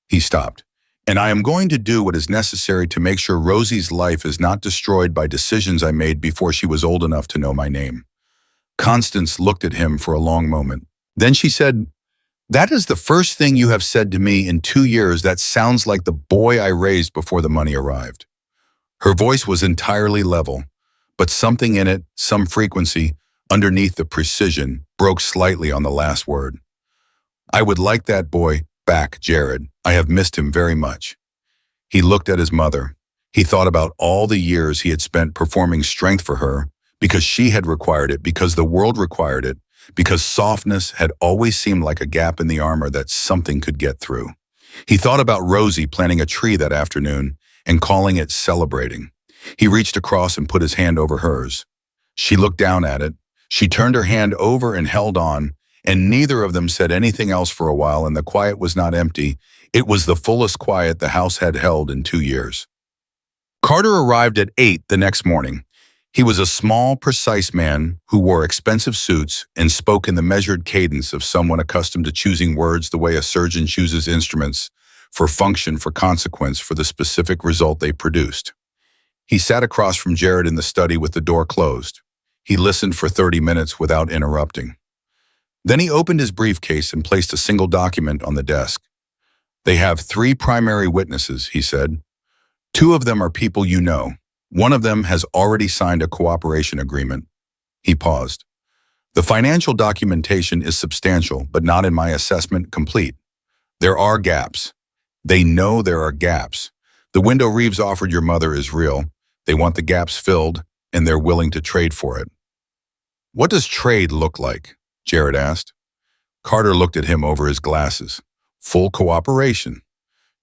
he stopped. And I am going to do what is necessary to make sure Rosie's life is not destroyed by decisions I made before she was old enough to know my name. Constance looked at him for a long moment. Then she said, "That is the first thing you have said to me in 2 years that sounds like the boy I raised before the money arrived." Her voice was entirely level, but something in it, some frequency, underneath the precision, broke slightly on the last word. "I would like that boy back, Jared. I have missed him very much." He looked at his mother. He thought about all the years he had spent performing strength for her, because she had required it, because the world required it, because softness had always seemed like a gap in the armor that something could get through. He thought about Rosie planting a tree that afternoon and calling it celebrating. He reached across and put his hand over hers. She looked down at it. She turned her hand over and held on, and neither of them said anything else for a while, and the quiet was not empty. It was the fullest quiet the house had held in 2 years. Carter arrived at 8 the next morning. He was a small, precise man who wore expensive suits and spoke in the measured cadence of someone accustomed to choosing words the way a surgeon chooses instruments, for function, for consequence, for the specific result they produced. He sat across from Jared in the study with the door closed. He listened for 30 minutes without interrupting. Then he opened his briefcase and placed a single document on the desk. "They have 3 primary witnesses," he said. "2 of them are people you know. One of them has already signed a cooperation agreement." He paused. "The financial documentation is substantial, but not, in my assessment, complete. There are gaps. They know there are gaps. The window Reeves offered your mother is real. They want the gaps filled, and they're willing to trade for it." "What does trade look like?" Jared asked. Carter looked at him over his glasses. "Full cooperation.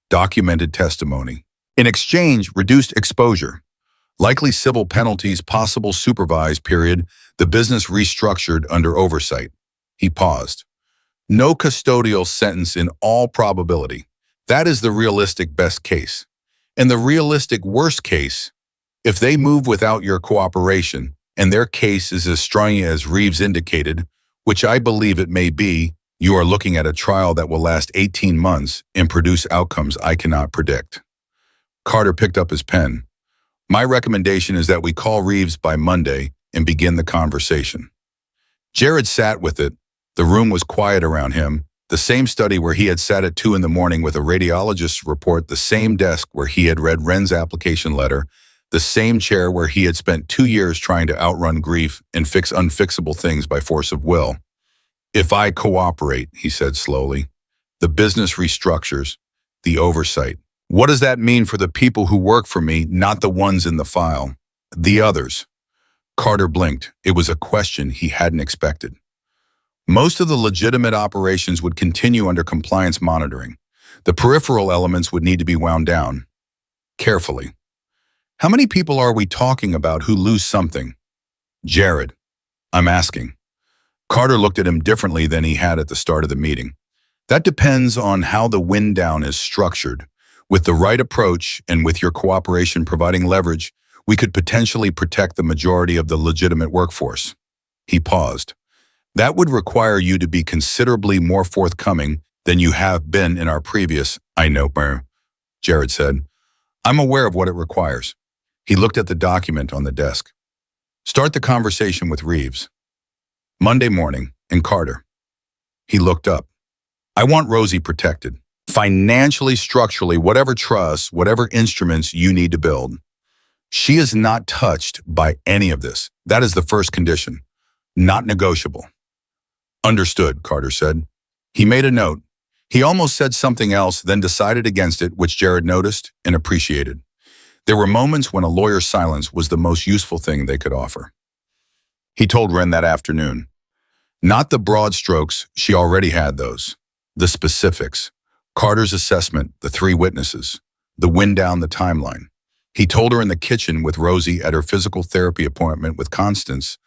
Documented testimony. In exchange, reduced exposure. Likely civil penalties, possible supervised period, the business restructured under oversight." He paused. "No custodial sentence in all probability. That is the realistic best case. And the realistic worst case, if they move without your cooperation, and their case is as strong as Reeves indicated, which I believe it may be, you are looking at a trial that will last 18 months and produce outcomes I cannot predict." Carter picked up his pen. "My recommendation is that we call Reeves by Monday and begin the conversation." Jared sat with it. The room was quiet around him. The same study where he had sat at 2 in the morning with a radiologist's report, the same desk where he had read Wren's application letter, the same chair where he had spent 2 years trying to outrun grief and fix unfixable things by force of will. "If I cooperate," he said slowly, "the business restructures, the oversight. What does that mean for the people who work for me, not the ones in the file? The others?" Carter blinked. It was a question he hadn't expected. "Most of the legitimate operations would continue under compliance monitoring. The peripheral elements would need to be wound down. Carefully. How many people are we talking about who lose something?" "Jared, I'm asking." Carter looked at him differently than he had at the start of the meeting. "That depends on how the wind down is structured. With the right approach and with your cooperation providing leverage, we could potentially protect the majority of the legitimate workforce." He paused. "That would require you to be considerably more forthcoming than you have been in our previous, I know, Jared said. "I'm aware of what it requires." He looked at the document on the desk. "Start the conversation with Reeves. Monday morning, and Carter." He looked up. "I want Rosie protected. Financially, structurally, whatever trusts, whatever instruments you need to build. She is not touched by any of this. That is the first condition. Not negotiable." "Understood," Carter said. He made a note. He almost said something else, then decided against it, which Jared noticed and appreciated. There were moments when a lawyer's silence was the most useful thing they could offer. He told Wren that afternoon. Not the broad strokes, she already had those. The specifics. Carter's assessment, the 3 witnesses, the wind down the timeline. He told her in the kitchen with Rosie at her physical therapy appointment with Constance,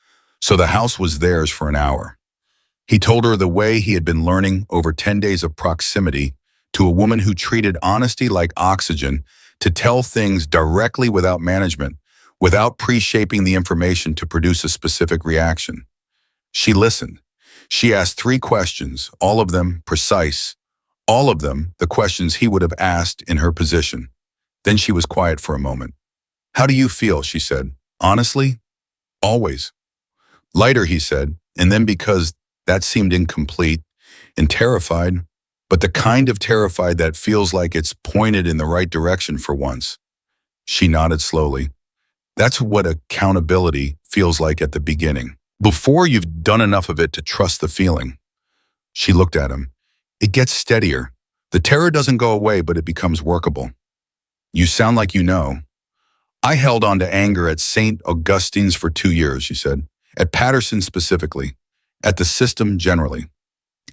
so the house was theirs for an hour. He told her the way he had been learning over 10 days of proximity to a woman who treated honesty like oxygen, to tell things directly without management, without pre-shaping the information to produce a specific reaction. She listened. She asked 3 questions, all of them precise, all of them the questions he would have asked in her position. Then she was quiet for a moment. How do you feel? She said. Honestly? Always. Lighter, he said, and then because that seemed incomplete and terrified, but the kind of terrified that feels like it's pointed in the right direction for once. She nodded slowly. That's what accountability feels like at the beginning. Before you've done enough of it to trust the feeling. She looked at him. It gets steadier. The terror doesn't go away, but it becomes workable. You sound like you know. I held on to anger at St. Augustine's for 2 years, she said. At Patterson specifically. At the system generally.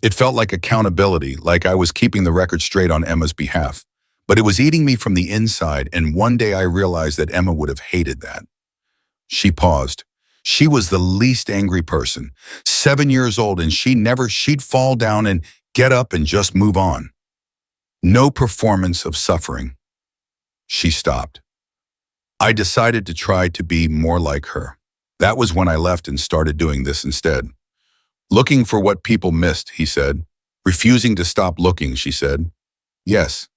It felt like accountability, like I was keeping the record straight on Emma's behalf. But it was eating me from the inside, and one day I realized that Emma would have hated that. She paused. She was the least angry person. 7 years old, and she'd fall down and get up and just move on. No performance of suffering. She stopped. I decided to try to be more like her. That was when I left and started doing this instead. Looking for what people missed, he said. Refusing to stop looking, she said. Yes.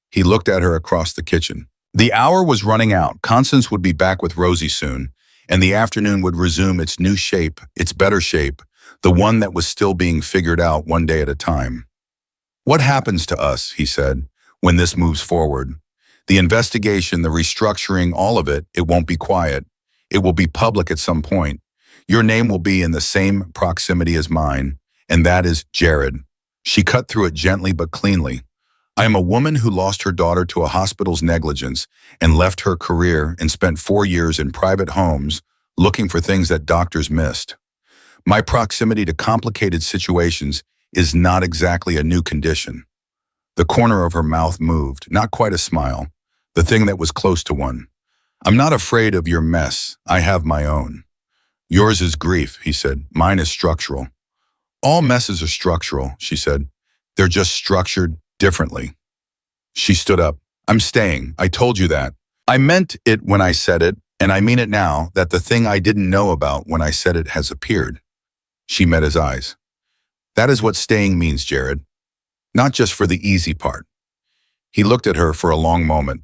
He looked at her across the kitchen. The hour was running out. Constance would be back with Rosie soon, and the afternoon would resume its new shape, its better shape, the one that was still being figured out one day at a time. What happens to us, he said, when this moves forward? The investigation, the restructuring, all of it, it won't be quiet. It will be public at some point. Your name will be in the same proximity as mine, and that is Jared. She cut through it gently but cleanly. I am a woman who lost her daughter to a hospital's negligence and left her career and spent 4 years in private homes looking for things that doctors missed. My proximity to complicated situations is not exactly a new condition. The corner of her mouth moved, not quite a smile, the thing that was close to one. I'm not afraid of your mess. I have my own. Yours is grief, he said. Mine is structural. All messes are structural, she said. They're just structured differently. She stood up. I'm staying. I told you that. I meant it when I said it, and I mean it now, that the thing I didn't know about when I said it has appeared. She met his eyes. That is what staying means, Jared. Not just for the easy part. He looked at her for a long moment.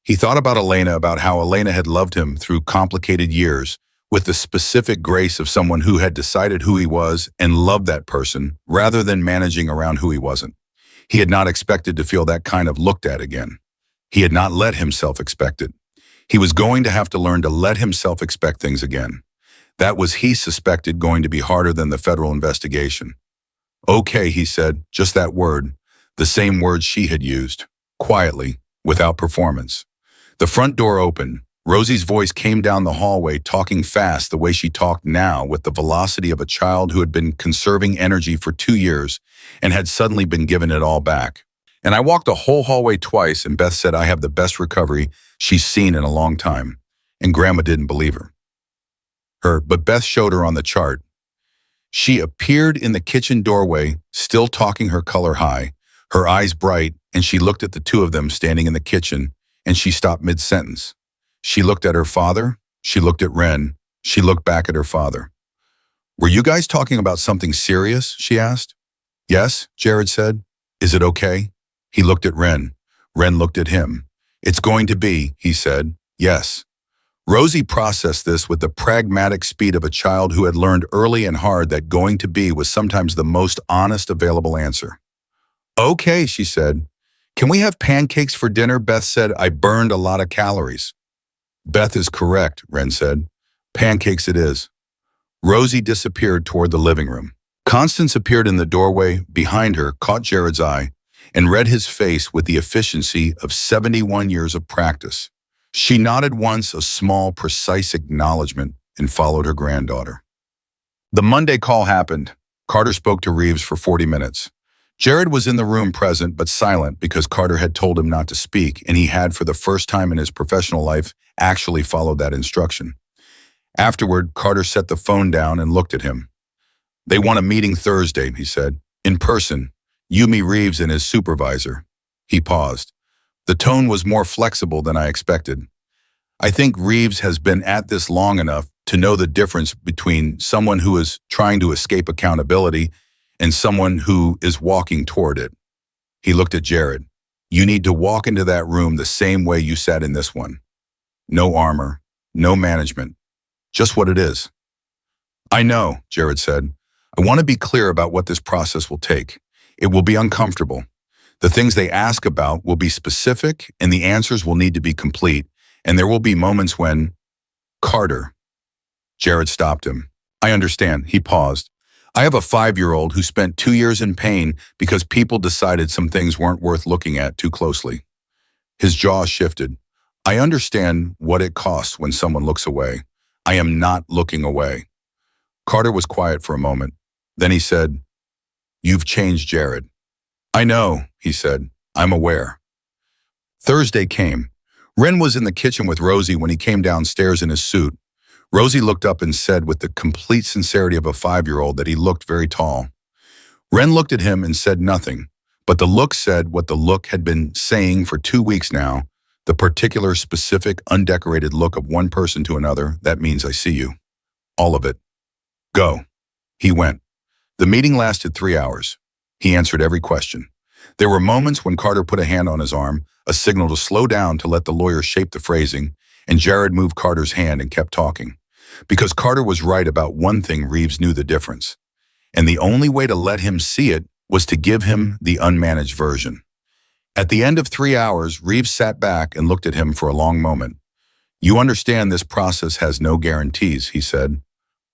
He thought about Elena, about how Elena had loved him through complicated years, with the specific grace of someone who had decided who he was and loved that person, rather than managing around who he wasn't. He had not expected to feel that kind of looked at again. He had not let himself expect it. He was going to have to learn to let himself expect things again. That was, he suspected, going to be harder than the federal investigation. Okay, he said, just that word, the same word she had used, quietly, without performance. The front door opened. Rosie's voice came down the hallway, talking fast the way she talked now, with the velocity of a child who had been conserving energy for 2 years and had suddenly been given it all back. And I walked the whole hallway twice, and Beth said I have the best recovery she's seen in a long time. And Grandma didn't believe her. But Beth showed her on the chart. She appeared in the kitchen doorway, still talking her color high, her eyes bright, and she looked at the two of them standing in the kitchen, and she stopped mid-sentence. She looked at her father, she looked at Ren, she looked back at her father. Were you guys talking about something serious? She asked. Yes, Jared said. Is it okay? He looked at Ren. Ren looked at him. It's going to be, he said. Yes. Rosie processed this with the pragmatic speed of a child who had learned early and hard that going to be was sometimes the most honest available answer. Okay, she said. Can we have pancakes for dinner? Beth said. I burned a lot of calories. Beth is correct, Ren said. Pancakes it is. Rosie disappeared toward the living room. Constance appeared in the doorway behind her, caught Jared's eye, and read his face with the efficiency of 71 years of practice. She nodded once, a small, precise acknowledgement, and followed her granddaughter. The Monday call happened. Carter spoke to Reeves for 40 minutes. Jared was in the room present but silent because Carter had told him not to speak, and he had, for the first time in his professional life, actually followed that instruction. Afterward, Carter set the phone down and looked at him. They want a meeting Thursday, he said. In person. Yumi Reeves and his supervisor. He paused. The tone was more flexible than I expected. I think Reeves has been at this long enough to know the difference between someone who is trying to escape accountability and someone who is walking toward it. He looked at Jared. You need to walk into that room the same way you sat in this one. No armor, no management, just what it is. I know, Jared said. I want to be clear about what this process will take. It will be uncomfortable. The things they ask about will be specific, and the answers will need to be complete. And there will be moments when, Carter. Jared stopped him. I understand. He paused. I have a 5-year-old who spent 2 years in pain because people decided some things weren't worth looking at too closely. His jaw shifted. I understand what it costs when someone looks away. I am not looking away. Carter was quiet for a moment. Then he said, You've changed, Jared. I know, he said. I'm aware. Thursday came. Ren was in the kitchen with Rosie when he came downstairs in his suit. Rosie looked up and said with the complete sincerity of a 5-year-old that he looked very tall. Ren looked at him and said nothing, but the look said what the look had been saying for 2 weeks now, the particular, specific, undecorated look of one person to another. That means I see you. All of it. Go. He went. The meeting lasted 3 hours. He answered every question. There were moments when Carter put a hand on his arm, a signal to slow down to let the lawyer shape the phrasing, and Jared moved Carter's hand and kept talking. Because Carter was right about one thing, Reeves knew the difference. And the only way to let him see it was to give him the unmanaged version. At the end of 3 hours, Reeves sat back and looked at him for a long moment. You understand this process has no guarantees, he said.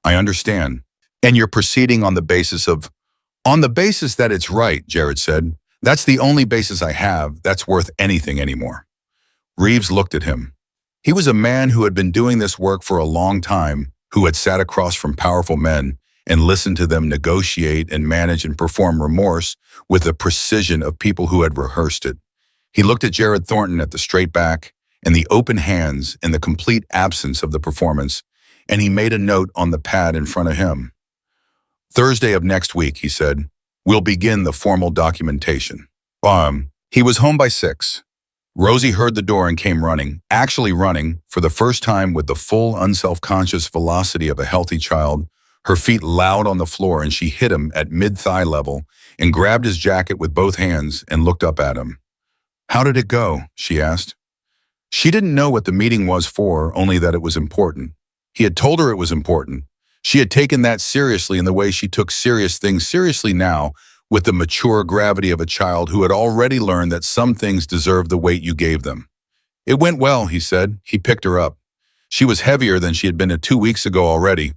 I understand. And you're proceeding on the basis that it's right, Jared said. That's the only basis I have that's worth anything anymore. Reeves looked at him. He was a man who had been doing this work for a long time, who had sat across from powerful men and listened to them negotiate and manage and perform remorse with the precision of people who had rehearsed it. He looked at Jared Thornton at the straight back and the open hands and the complete absence of the performance, and he made a note on the pad in front of him. Thursday of next week, he said, we'll begin the formal documentation. He was home by 6. Rosie heard the door and came running, actually running, for the first time with the full unself-conscious velocity of a healthy child, her feet loud on the floor, and she hit him at mid-thigh level and grabbed his jacket with both hands and looked up at him. How did it go? She asked. She didn't know what the meeting was for, only that it was important. He had told her it was important. She had taken that seriously in the way she took serious things seriously now, with the mature gravity of a child who had already learned that some things deserve the weight you gave them. It went well, he said. He picked her up. She was heavier than she had been 2 weeks ago already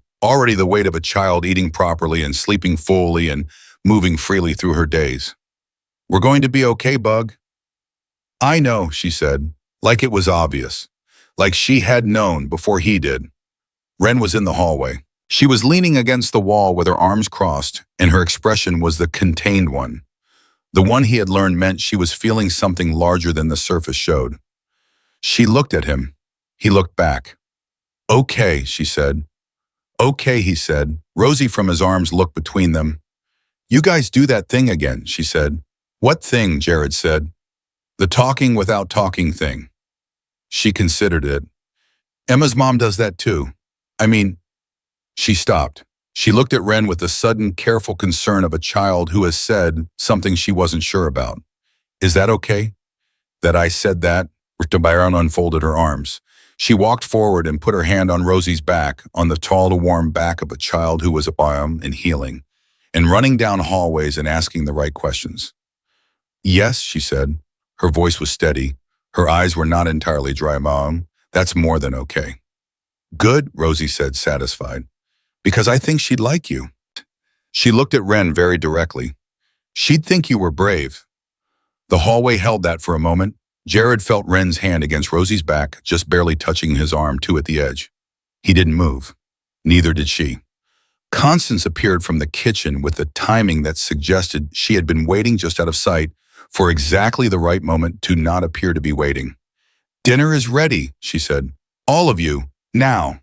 the weight of a child, eating properly and sleeping fully and moving freely through her days. We're going to be okay, Bug. I know, she said, like it was obvious, like she had known before he did. Ren was in the hallway. She was leaning against the wall with her arms crossed, and her expression was the contained one. The one he had learned meant she was feeling something larger than the surface showed. She looked at him. He looked back. Okay, she said. Okay, he said. Rosie from his arms looked between them. You guys do that thing again, she said. What thing? Jared said. The talking without talking thing. She considered it. Emma's mom does that too. She stopped. She looked at Ren with the sudden, careful concern of a child who has said something she wasn't sure about. Is that okay? That I said that? Byron unfolded her arms. She walked forward and put her hand on Rosie's back, on the tall to warm back of a child who was a biome and healing, and running down hallways and asking the right questions. Yes, she said. Her voice was steady. Her eyes were not entirely dry. Mom, that's more than okay. Good, Rosie said, satisfied. Because I think she'd like you. She looked at Ren very directly. She'd think you were brave. The hallway held that for a moment. Jared felt Ren's hand against Rosie's back, just barely touching his arm too at the edge. He didn't move. Neither did she. Constance appeared from the kitchen with the timing that suggested she had been waiting just out of sight for exactly the right moment to not appear to be waiting. Dinner is ready, she said. All of you, now.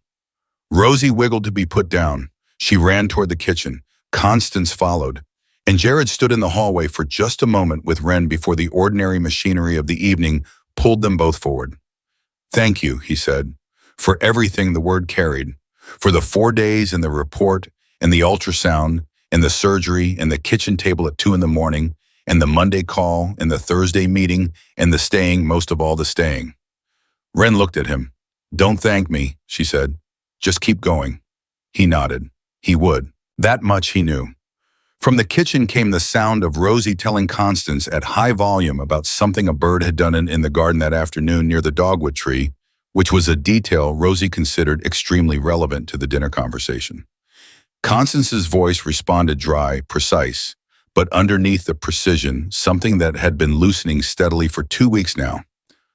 Rosie wiggled to be put down. She ran toward the kitchen. Constance followed. And Jared stood in the hallway for just a moment with Ren before the ordinary machinery of the evening pulled them both forward. Thank you, he said, for everything the word carried, For the 4 days and the report and the ultrasound and the surgery and the kitchen table at 2 in the morning and the Monday call and the Thursday meeting and the staying, most of all the staying. Ren looked at him. "Don't thank me," she said. "Just keep going." He nodded. He would. That much he knew. From the kitchen came the sound of Rosie telling Constance at high volume about something a bird had done in the garden that afternoon near the dogwood tree, which was a detail Rosie considered extremely relevant to the dinner conversation. Constance's voice responded dry, precise, but underneath the precision, something that had been loosening steadily for 2 weeks now.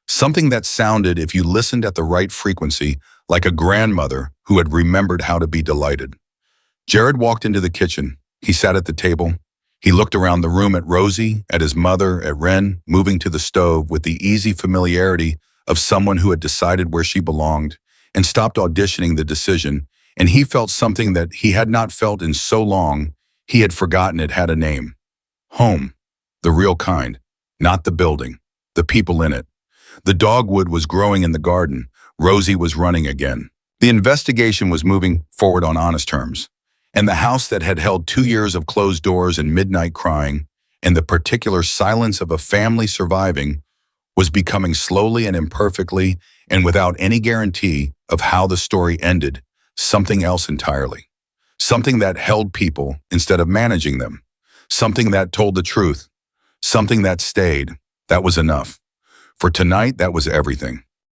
Something that sounded, if you listened at the right frequency, like a grandmother who had remembered how to be delighted. Jared walked into the kitchen. He sat at the table. He looked around the room at Rosie, at his mother, at Ren, moving to the stove with the easy familiarity of someone who had decided where she belonged and stopped auditioning the decision, and he felt something that he had not felt in so long he had forgotten it had a name. Home. The real kind. Not the building. The people in it. The dogwood was growing in the garden. Rosie was running again. The investigation was moving forward on honest terms. And the house that had held 2 years of closed doors and midnight crying, and the particular silence of a family surviving, was becoming slowly and imperfectly, and without any guarantee of how the story ended, something else entirely. Something that held people instead of managing them. Something that told the truth. Something that stayed. That was enough. For tonight, that was everything.